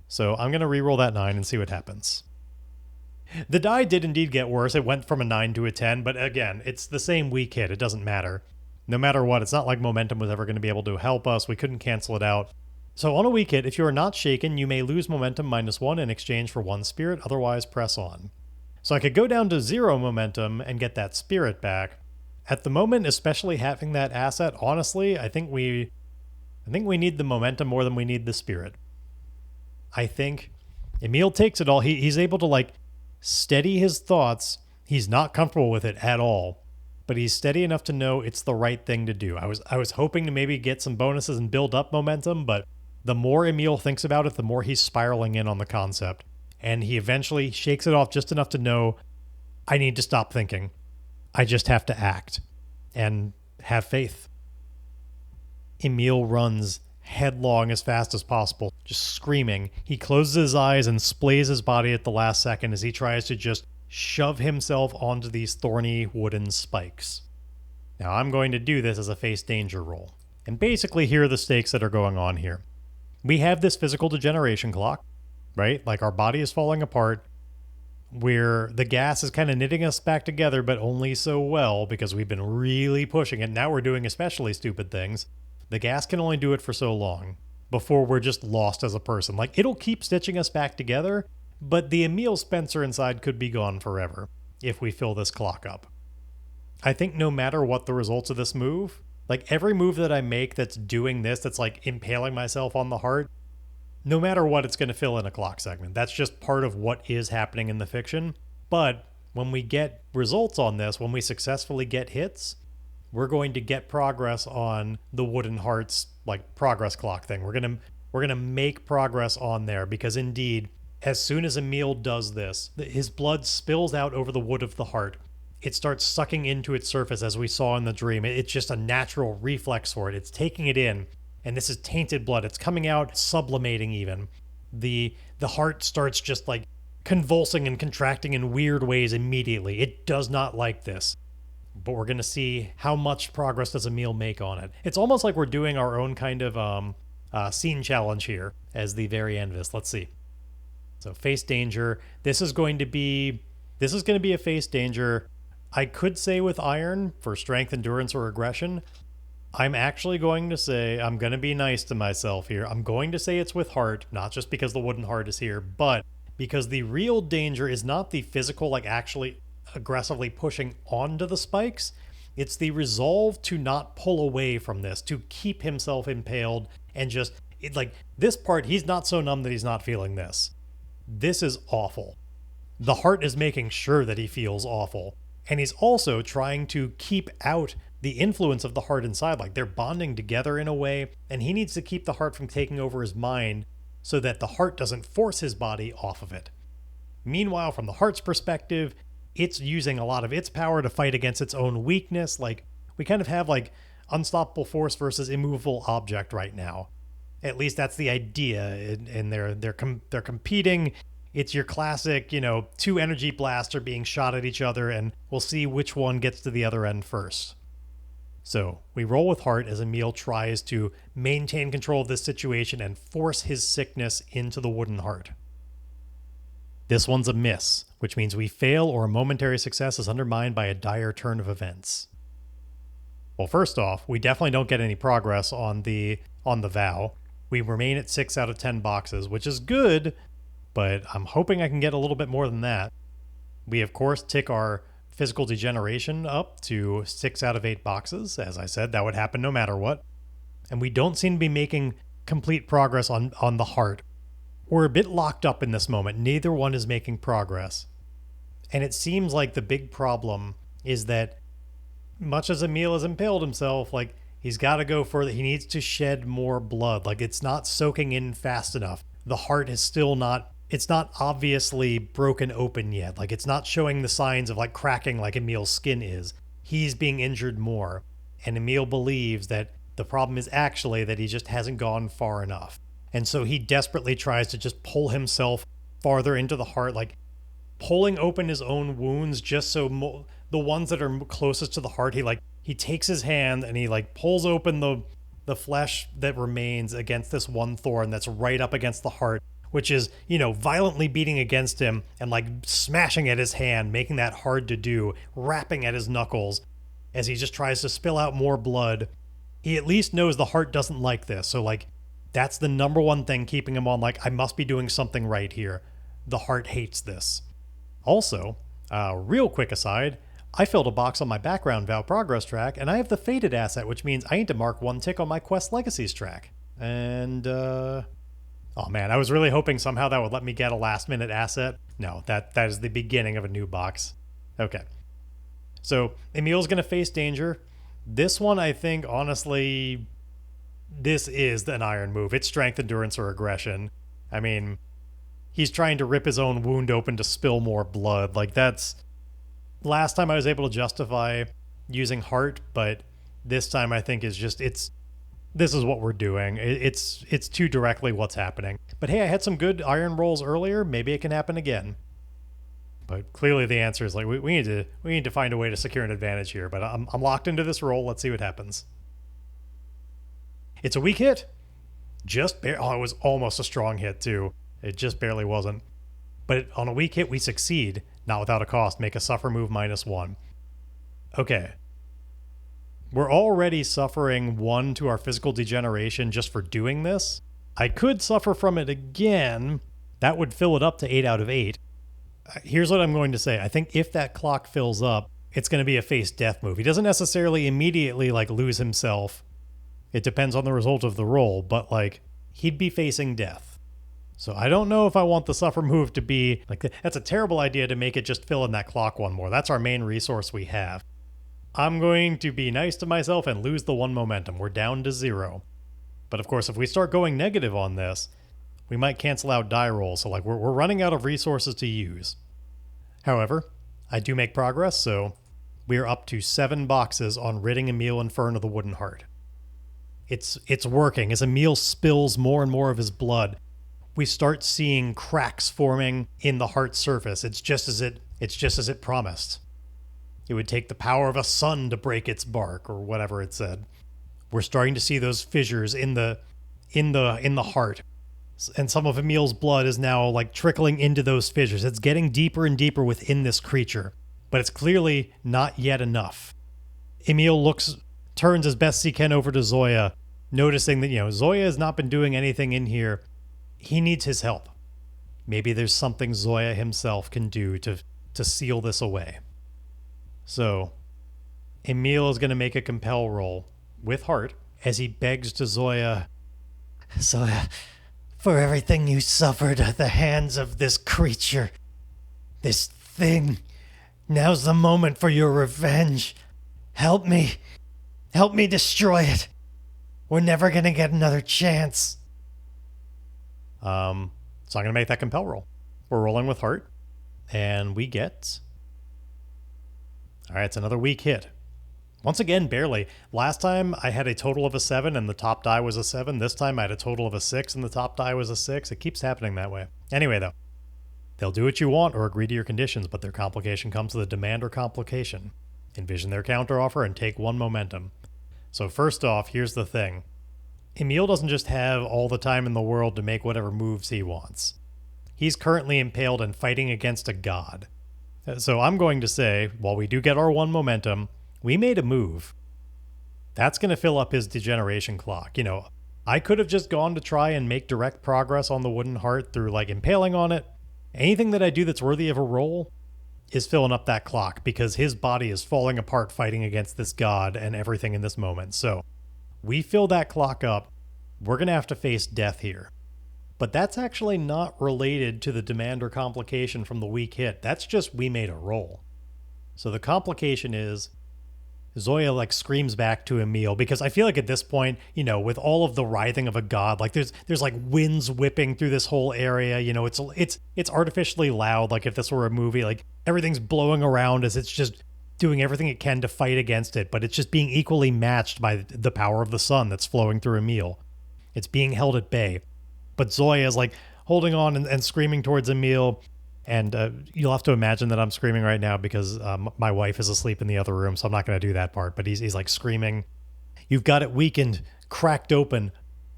Speaker 3: So I'm going to re-roll that 9 and see what happens. The die did indeed get worse. It went from a 9 to a 10, but again, it's the same weak hit. It doesn't matter. No matter what, it's not like momentum was ever going to be able to help us. We couldn't cancel it out. So on a weak hit, if you are not shaken, you may lose momentum -1 in exchange for 1 spirit, otherwise press on. So I could go down to 0 momentum and get that spirit back. At the moment, especially having that asset, honestly, I think we need the momentum more than we need the spirit. I think Emile takes it all. He's able to steady his thoughts. He's not comfortable with it at all, but he's steady enough to know it's the right thing to do. I was hoping to maybe get some bonuses and build up momentum, but the more Emile thinks about it, the more he's spiraling in on the concept. And he eventually shakes it off just enough to know, I need to stop thinking. I just have to act and have faith. Emile runs headlong as fast as possible, just screaming. He closes his eyes and splays his body at the last second as he tries to just shove himself onto these thorny wooden spikes. Now I'm going to do this as a face danger roll. And basically here are the stakes that are going on here. We have this physical degeneration clock, right? Our body is falling apart, where the gas is kind of knitting us back together, but only so well because we've been really pushing it. Now we're doing especially stupid things. The gas can only do it for so long before we're just lost as a person. It'll keep stitching us back together, but the Emile Spencer inside could be gone forever if we fill this clock up. I think no matter what the results of this move, every move that I make that's doing this, that's impaling myself on the heart, no matter what, it's going to fill in a clock segment. That's just part of what is happening in the fiction. But when we get results on this, when we successfully get hits, we're going to get progress on the Wooden Hearts progress clock thing. We're gonna make progress on there because indeed, as soon as Emile does this, his blood spills out over the wood of the heart. It starts sucking into its surface as we saw in the dream. It's just a natural reflex for it. It's taking it in. And this is tainted blood. It's coming out, sublimating even. The heart starts just convulsing and contracting in weird ways immediately. It does not like this. but we're going to see how much progress does Emile make on it. It's almost like we're doing our own kind of scene challenge here as the very end of this. Let's see. So face danger. This is going to be a face danger. I could say with iron for strength, endurance, or aggression. I'm actually going to say, I'm going to be nice to myself here. I'm going to say it's with heart, not just because the wooden heart is here, but because the real danger is not the physical, like actually aggressively pushing onto the spikes. It's the resolve to not pull away from this, to keep himself impaled and just, this part, he's not so numb that he's not feeling this. This is awful. The heart is making sure that he feels awful. And he's also trying to keep out the influence of the heart inside. Like they're bonding together in a way, and he needs to keep the heart from taking over his mind so that the heart doesn't force his body off of it. Meanwhile, from the heart's perspective, it's using a lot of its power to fight against its own weakness. Like we kind of have like unstoppable force versus immovable object right now. At least that's the idea, and they're competing. It's your classic, two energy blasts are being shot at each other, and we'll see which one gets to the other end first. So we roll with heart as Emile tries to maintain control of this situation and force his sickness into the wooden heart. This one's a miss, which means we fail or a momentary success is undermined by a dire turn of events. Well, first off, we definitely don't get any progress on the vow. We remain at 6 out of 10 boxes, which is good, but I'm hoping I can get a little bit more than that. We, of course, tick our physical degeneration up to 6 out of 8 boxes. As I said, that would happen no matter what. And we don't seem to be making complete progress on the heart. We're a bit locked up in this moment. Neither one is making progress. And it seems like the big problem is that much as Emile has impaled himself, like he's got to go further. He needs to shed more blood. Like it's not soaking in fast enough. The heart is still not, it's not obviously broken open yet. Like it's not showing the signs of like cracking like Emile's skin is. He's being injured more. And Emile believes that the problem is actually that he just hasn't gone far enough. And so he desperately tries to just pull himself farther into the heart, like pulling open his own wounds just so the ones that are closest to the heart, he takes his hand and he like pulls open the flesh that remains against this one thorn that's right up against the heart, which is, violently beating against him and like smashing at his hand, making that hard to do, rapping at his knuckles as he just tries to spill out more blood. He at least knows the heart doesn't like this. So like that's the number one thing keeping him on, like, I must be doing something right here. The heart hates this. Also, real quick aside, I filled a box on my background vow progress track, and I have the Fated asset, which means I need to mark 1 tick on my Quest Legacies track. And, oh man, I was really hoping somehow that would let me get a last minute asset. No, that is the beginning of a new box. Okay. So, Emile's gonna face danger. This one, I think, honestly, this is an iron move. It's strength, endurance, or aggression. I mean, he's trying to rip his own wound open to spill more blood. Like, that's... Last time I was able to justify using heart, but this time I think is just, this is what we're doing. It's too directly what's happening. But hey, I had some good iron rolls earlier. Maybe it can happen again. But clearly the answer is like, we need to find a way to secure an advantage here. But I'm locked into this roll. Let's see what happens. It's a weak hit. It was almost a strong hit too. It just barely wasn't. But on a weak hit, we succeed. Not without a cost. Make a suffer move -1. Okay. We're already suffering 1 to our physical degeneration just for doing this. I could suffer from it again. That would fill it up to 8 out of 8. Here's what I'm going to say. I think if that clock fills up, it's going to be a face death move. He doesn't necessarily immediately like lose himself. It depends on the result of the roll, but like he'd be facing death. So I don't know if I want the suffer move to be like, that's a terrible idea to make it just fill in that clock 1 more. That's our main resource we have. I'm going to be nice to myself and lose the 1 momentum. We're down to 0. But of course, if we start going negative on this, we might cancel out die rolls. So like we're running out of resources to use. However, I do make progress, so we're up to 7 boxes on ridding Emile and Fern of the wooden heart. It's working. As Emile spills more and more of his blood, we start seeing cracks forming in the heart's surface. It's just as it promised. It would take the power of a sun to break its bark, or whatever it said. We're starting to see those fissures in the heart. And some of Emile's blood is now like trickling into those fissures. It's getting deeper and deeper within this creature, but it's clearly not yet enough. Emile turns as best he can over to Zoya, noticing that, Zoya has not been doing anything in here. He needs his help. Maybe there's something Zoya himself can do to seal this away. So, Emile is going to make a compel roll with heart as he begs to Zoya, Zoya, for everything you suffered at the hands of this creature, this thing, now's the moment for your revenge. Help me. Help me destroy it. We're never going to get another chance. So I'm going to make that compel roll. We're rolling with heart, and we get... All right, it's another weak hit. Once again, barely. Last time I had a total of a 7 and the top die was a 7. This time I had a total of a 6 and the top die was a 6. It keeps happening that way. Anyway, though, they'll do what you want or agree to your conditions, but their complication comes with a demand or complication. Envision their counteroffer and take 1 momentum. So first off, here's the thing. Emile doesn't just have all the time in the world to make whatever moves he wants. He's currently impaled and fighting against a god. So I'm going to say, while we do get our 1 momentum, we made a move. That's going to fill up his degeneration clock. I could have just gone to try and make direct progress on the wooden heart through impaling on it. Anything that I do that's worthy of a roll is filling up that clock because his body is falling apart fighting against this god and everything in this moment. So we fill that clock up. We're going to have to face death here. But that's actually not related to the demand or complication from the weak hit. That's just we made a roll. So the complication is Zoya screams back to Emile because I feel like at this point, with all of the writhing of a god, there's winds whipping through this whole area. It's artificially loud. Like if this were a movie, everything's blowing around as it's just doing everything it can to fight against it, but it's just being equally matched by the power of the sun that's flowing through Emile. It's being held at bay. But Zoya is holding on and screaming towards Emile. And you'll have to imagine that I'm screaming right now because my wife is asleep in the other room, so I'm not going to do that part. But he's screaming, "You've got it weakened, cracked open,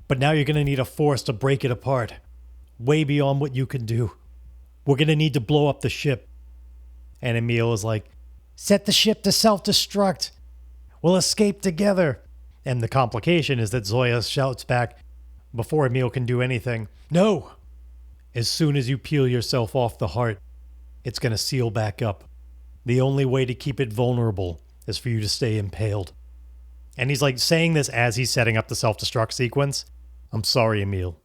Speaker 3: but now you're going to need a force to break it apart. Way beyond what you can do. We're going to need to blow up the ship." And Emile is like, "Set the ship to self-destruct. We'll escape together." And the complication is that Zoya shouts back before Emile can do anything, "No! As soon as you peel yourself off the heart, it's going to seal back up. The only way to keep it vulnerable is for you to stay impaled." And he's saying this as he's setting up the self-destruct sequence. I'm sorry, Emile.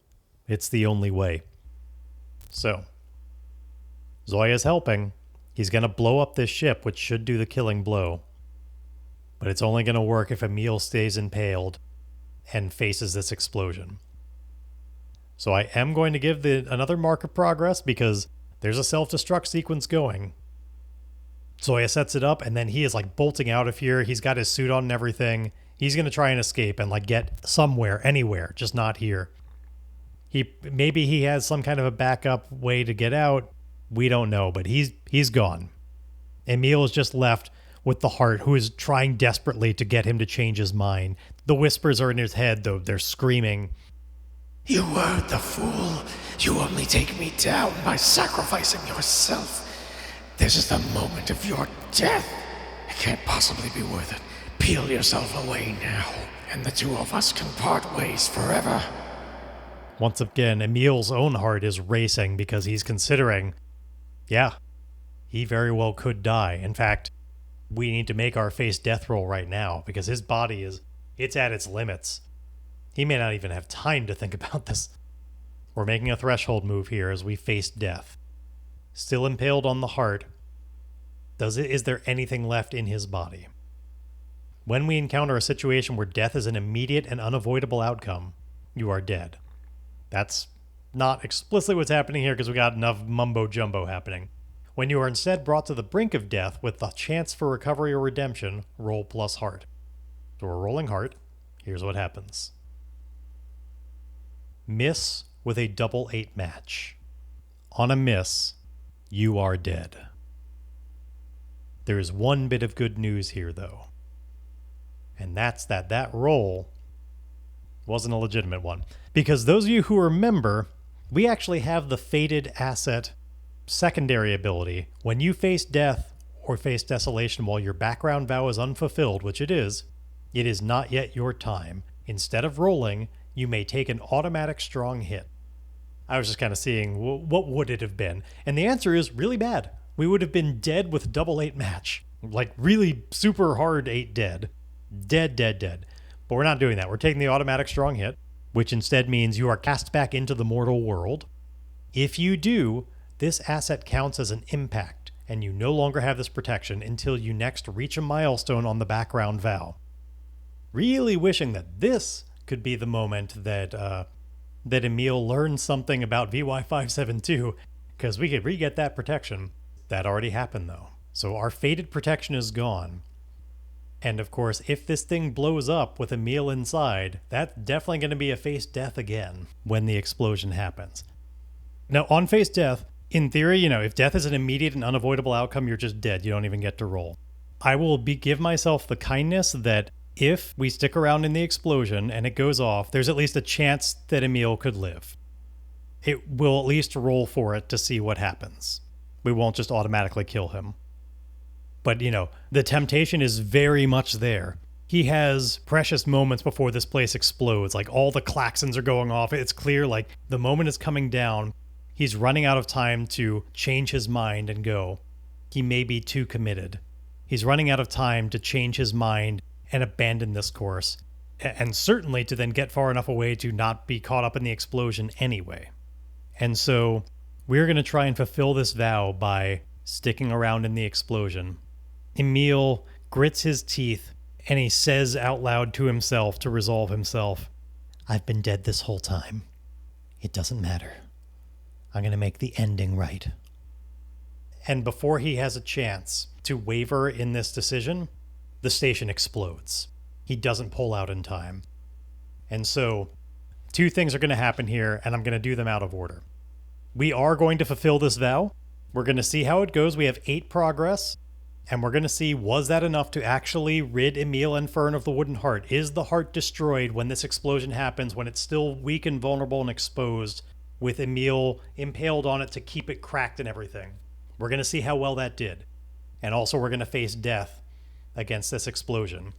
Speaker 3: It's the only way. So, Zoya's helping. He's going to blow up this ship, which should do the killing blow. But it's only going to work if Emile stays impaled and faces this explosion. So I am going to give another mark of progress because there's a self-destruct sequence going. Zoya sets it up, and then he is bolting out of here. He's got his suit on and everything. He's going to try and escape and get somewhere, anywhere, just not here. Maybe he has some kind of a backup way to get out. We don't know, but he's gone. Emile is just left with the heart, who is trying desperately to get him to change his mind. The whispers are in his head, though. They're screaming,
Speaker 1: "You were the fool. You only take me down by sacrificing yourself. This is the moment of your death. It can't possibly be worth it. Peel yourself away now, and the two of us can part ways forever."
Speaker 3: Once again, Emile's own heart is racing because he's considering, he very well could die. In fact, we need to make our face death roll right now because his body it's at its limits. He may not even have time to think about this. We're making a threshold move here as we face death. Still impaled on the heart. Is there anything left in his body? When we encounter a situation where death is an immediate and unavoidable outcome, you are dead. That's not explicitly what's happening here because we got enough mumbo-jumbo happening. When you are instead brought to the brink of death with the chance for recovery or redemption, roll plus heart. So we're rolling heart. Here's what happens. Miss with a double 8 match. On a miss, you are dead. There is one bit of good news here, though. And that's that roll wasn't a legitimate one. Because those of you who remember, we actually have the fated asset secondary ability. When you face death or face desolation while your background vow is unfulfilled, which it is not yet your time. Instead of rolling, you may take an automatic strong hit. I was just kind of seeing what would it have been. And the answer is really bad. We would have been dead with double 8 match. Like really super hard 8 dead. Dead. But we're not doing that. We're taking the automatic strong hit, which instead means you are cast back into the mortal world. If you do, this asset counts as an impact, and you no longer have this protection until you next reach a milestone on the background vow. Really wishing that this could be the moment that Emile learns something about VY572, because we could re-get that protection. That already happened, though. So our fated protection is gone. And of course, if this thing blows up with Emile inside, that's definitely going to be a face death again when the explosion happens. Now, on face death, in theory, if death is an immediate and unavoidable outcome, you're just dead. You don't even get to roll. I will give myself the kindness that if we stick around in the explosion and it goes off, there's at least a chance that Emile could live. It will at least roll for it to see what happens. We won't just automatically kill him. But, the temptation is very much there. He has precious moments before this place explodes. Like, all the klaxons are going off. It's clear, like, the moment is coming down. He's running out of time to change his mind and go. He may be too committed. He's running out of time to change his mind and abandon this course. And certainly to then get far enough away to not be caught up in the explosion anyway. And so, we're going to try and fulfill this vow by sticking around in the explosion. Emile grits his teeth, and he says out loud to himself to resolve himself, "I've been dead this whole time. It doesn't matter. I'm going to make the ending right." And before he has a chance to waver in this decision, the station explodes. He doesn't pull out in time. And so, 2 things are going to happen here, and I'm going to do them out of order. We are going to fulfill this vow. We're going to see how it goes. We have 8 progress. And we're going to see, was that enough to actually rid Emile and Fern of the wooden heart? Is the heart destroyed when this explosion happens, when it's still weak and vulnerable and exposed, with Emile impaled on it to keep it cracked and everything? We're going to see how well that did. And also we're going to face death against this explosion.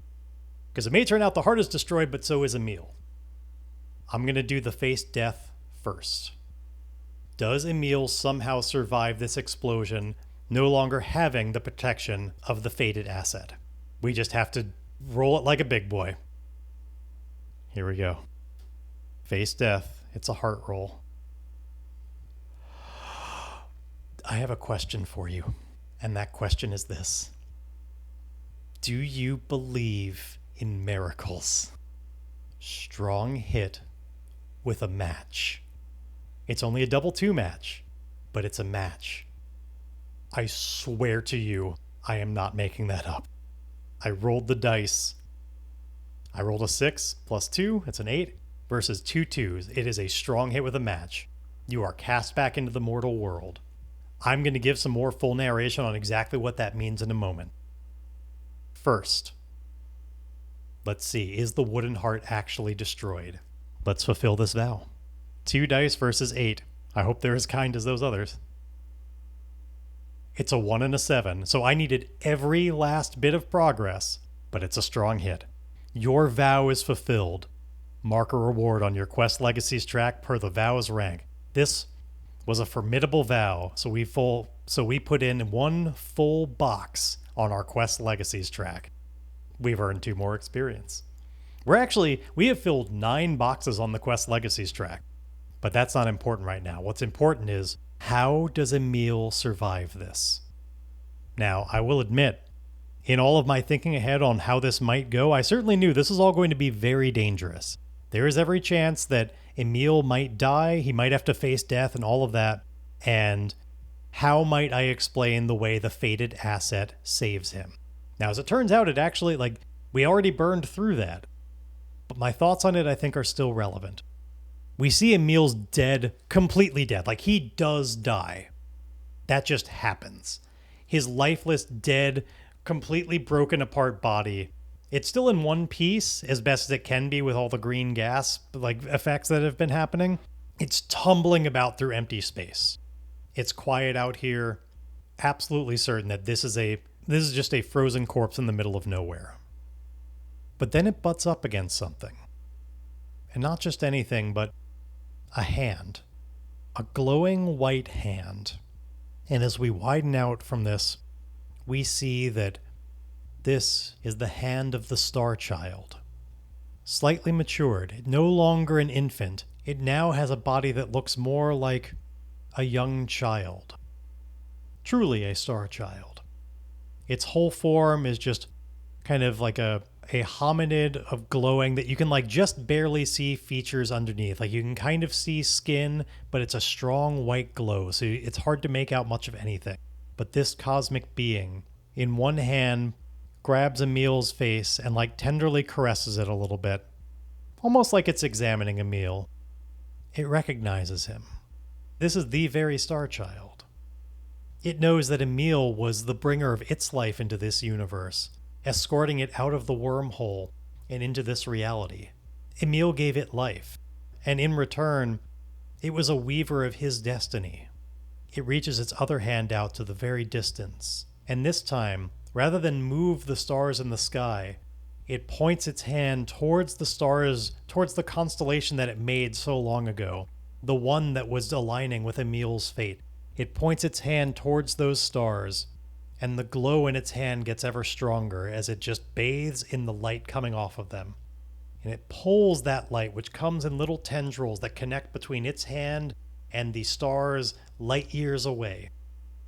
Speaker 3: Because it may turn out the heart is destroyed, but so is Emile. I'm going to do the face death first. Does Emile somehow survive this explosion, no longer having the protection of the fated asset? We just have to roll it like a big boy. Here we go. Face death. It's a heart roll. I have a question for you, and that question is this. Do you believe in miracles? Strong hit with a match. It's only a double 2 match, but it's a match. I swear to you, I am not making that up. I rolled the dice. I rolled a 6 plus 2, it's an 8, versus 2 2s. It is a strong hit with a match. You are cast back into the mortal world. I'm going to give some more full narration on exactly what that means in a moment. First, let's see, is the wooden heart actually destroyed? Let's fulfill this vow. 2 dice versus 8. I hope they're as kind as those others. It's a 1 and a 7, so I needed every last bit of progress, but it's a strong hit. Your vow is fulfilled. Mark a reward on your Quest Legacies track per the vow's rank. This was a formidable vow, so we put in 1 full box on our Quest Legacies track. We've earned 2 more experience. We have filled 9 boxes on the Quest Legacies track, but that's not important right now. What's important is, how does Emile survive this? Now, I will admit, in all of my thinking ahead on how this might go, I certainly knew this was all going to be very dangerous. There is every chance that Emile might die, he might have to face death and all of that, and how might I explain the way the fated asset saves him? Now, as it turns out, it actually, we already burned through that, but my thoughts on it, I think, are still relevant. We see Emile's dead, completely dead. He does die. That just happens. his lifeless, dead, completely broken apart body. It's still in one piece as best as it can be with all the green gas effects that have been happening. It's tumbling about through empty space. It's quiet out here. Absolutely certain that this is just a frozen corpse in the middle of nowhere. But then it butts up against something. And not just anything, but a hand. A glowing white hand. And as we widen out from this, we see that this is the hand of the Star Child. Slightly matured, no longer an infant, it now has a body that looks more like a young child. Truly a Star Child. Its whole form is just kind of like a hominid of glowing that you can just barely see features underneath. You can kind of see skin, but it's a strong white glow, so it's hard to make out much of anything. But this cosmic being, in one hand, grabs Emile's face and tenderly caresses it a little bit, almost like it's examining Emile. It recognizes him. This is the very Star Child. It knows that Emile was the bringer of its life into this universe, escorting it out of the wormhole and into this reality. Emile gave it life, and in return, it was a weaver of his destiny. It reaches its other hand out to the very distance, and this time, rather than move the stars in the sky, it points its hand towards the stars, towards the constellation that it made so long ago, the one that was aligning with Emile's fate. It points its hand towards those stars, and the glow in its hand gets ever stronger as it just bathes in the light coming off of them. And it pulls that light, which comes in little tendrils that connect between its hand and the stars light years away.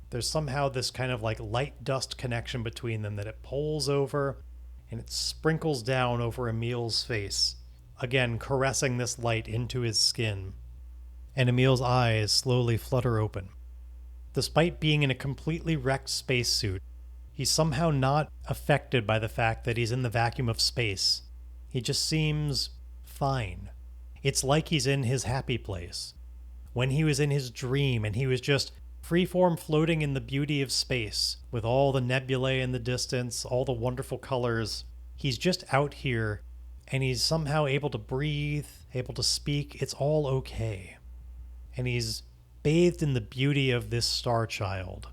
Speaker 3: There's somehow this kind of light-dust connection between them that it pulls over, and it sprinkles down over Emile's face, again caressing this light into his skin. And Emile's eyes slowly flutter open. Despite being in a completely wrecked spacesuit, he's somehow not affected by the fact that he's in the vacuum of space. He just seems fine. It's like he's in his happy place. When he was in his dream and he was just freeform floating in the beauty of space, with all the nebulae in the distance, all the wonderful colors, he's just out here, and he's somehow able to breathe, able to speak. It's all okay. And he's bathed in the beauty of this Star Child,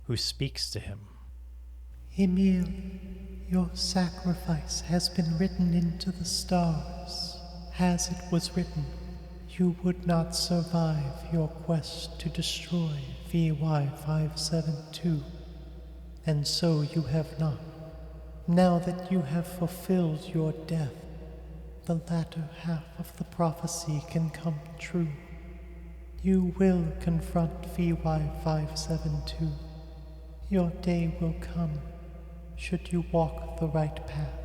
Speaker 3: who speaks to him.
Speaker 1: Emile, your sacrifice has been written into the stars. As it was written, you would not survive your quest to destroy VY572, and so you have not. Now that you have fulfilled your death, the latter half of the prophecy can come true. You will confront VY572. Your day will come, should you walk the right path.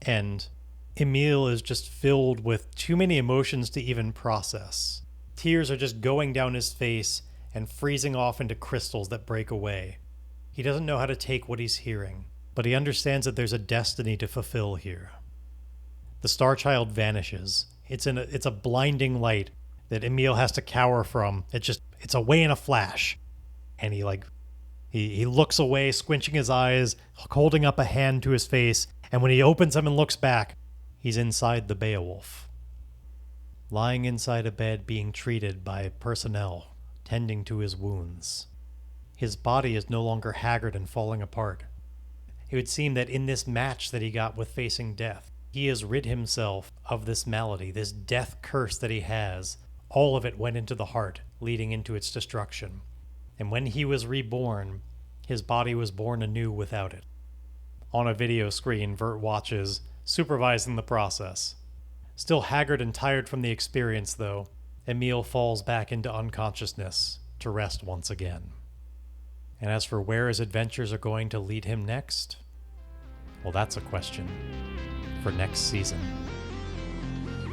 Speaker 3: And Emile is just filled with too many emotions to even process. Tears are just going down his face and freezing off into crystals that break away. He doesn't know how to take what he's hearing, but he understands that there's a destiny to fulfill here. The Star Child vanishes. It's a blinding light that Emile has to cower from. It's away in a flash. And he looks away, squinching his eyes, holding up a hand to his face, and when he opens them and looks back, he's inside the Beowulf. Lying inside a bed being treated by personnel, tending to his wounds. His body is no longer haggard and falling apart. It would seem that in this match that he got with facing death, he has rid himself of this malady, this death curse that he has. All of it went into the heart, leading into its destruction. And when he was reborn, his body was born anew without it. On a video screen, Vert watches, supervising the process. Still haggard and tired from the experience, though, Emile falls back into unconsciousness to rest once again. And as for where his adventures are going to lead him next, well, that's a question for next season.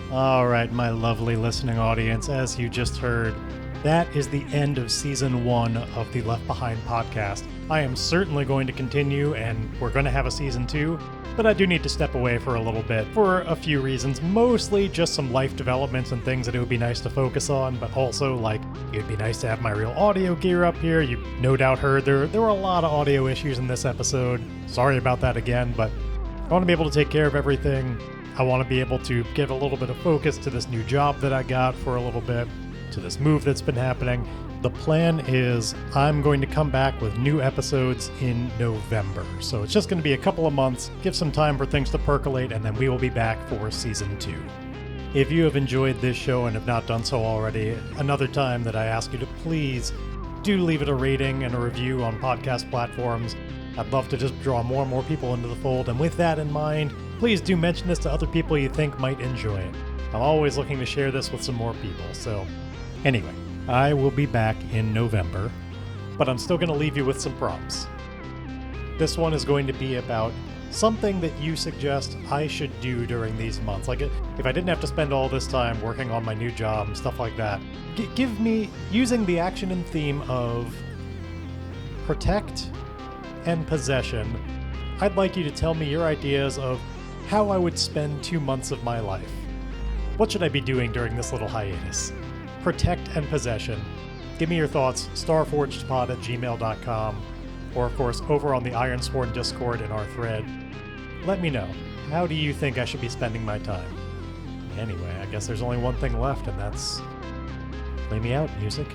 Speaker 3: All right, my lovely listening audience, as you just heard, that is the end of Season 1 of the Left Behind podcast. I am certainly going to continue, and we're going to have a Season 2, but I do need to step away for a little bit for a few reasons, mostly just some life developments and things that it would be nice to focus on, but also, It'd be nice to have my real audio gear up here. You no doubt heard there were a lot of audio issues in this episode. Sorry about that again, but I want to be able to take care of everything. I want to be able to give a little bit of focus to this new job that I got for a little bit, to this move that's been happening. The plan is I'm going to come back with new episodes in November. So it's just going to be a couple of months, give some time for things to percolate, and then we will be back for season 2. If you have enjoyed this show and have not done so already, another time that I ask you to please do leave it a rating and a review on podcast platforms. I'd love to just draw more and more people into the fold, and with that in mind, please do mention this to other people you think might enjoy it. I'm always looking to share this with some more people, so anyway, I will be back in November, but I'm still going to leave you with some prompts. This one is going to be about something that you suggest I should do during these months. Like, if I didn't have to spend all this time working on my new job and stuff like that, give me, using the action and theme of protect and possession, I'd like you to tell me your ideas of how I would spend 2 months of my life. What should I be doing during this little hiatus? Protect and possession. Give me your thoughts, starforgedpod@gmail.com, or of course over on the Ironsworn Discord in our thread. Let me know. How do you think I should be spending my time? Anyway, I guess there's only one thing left, and that's play me out, music.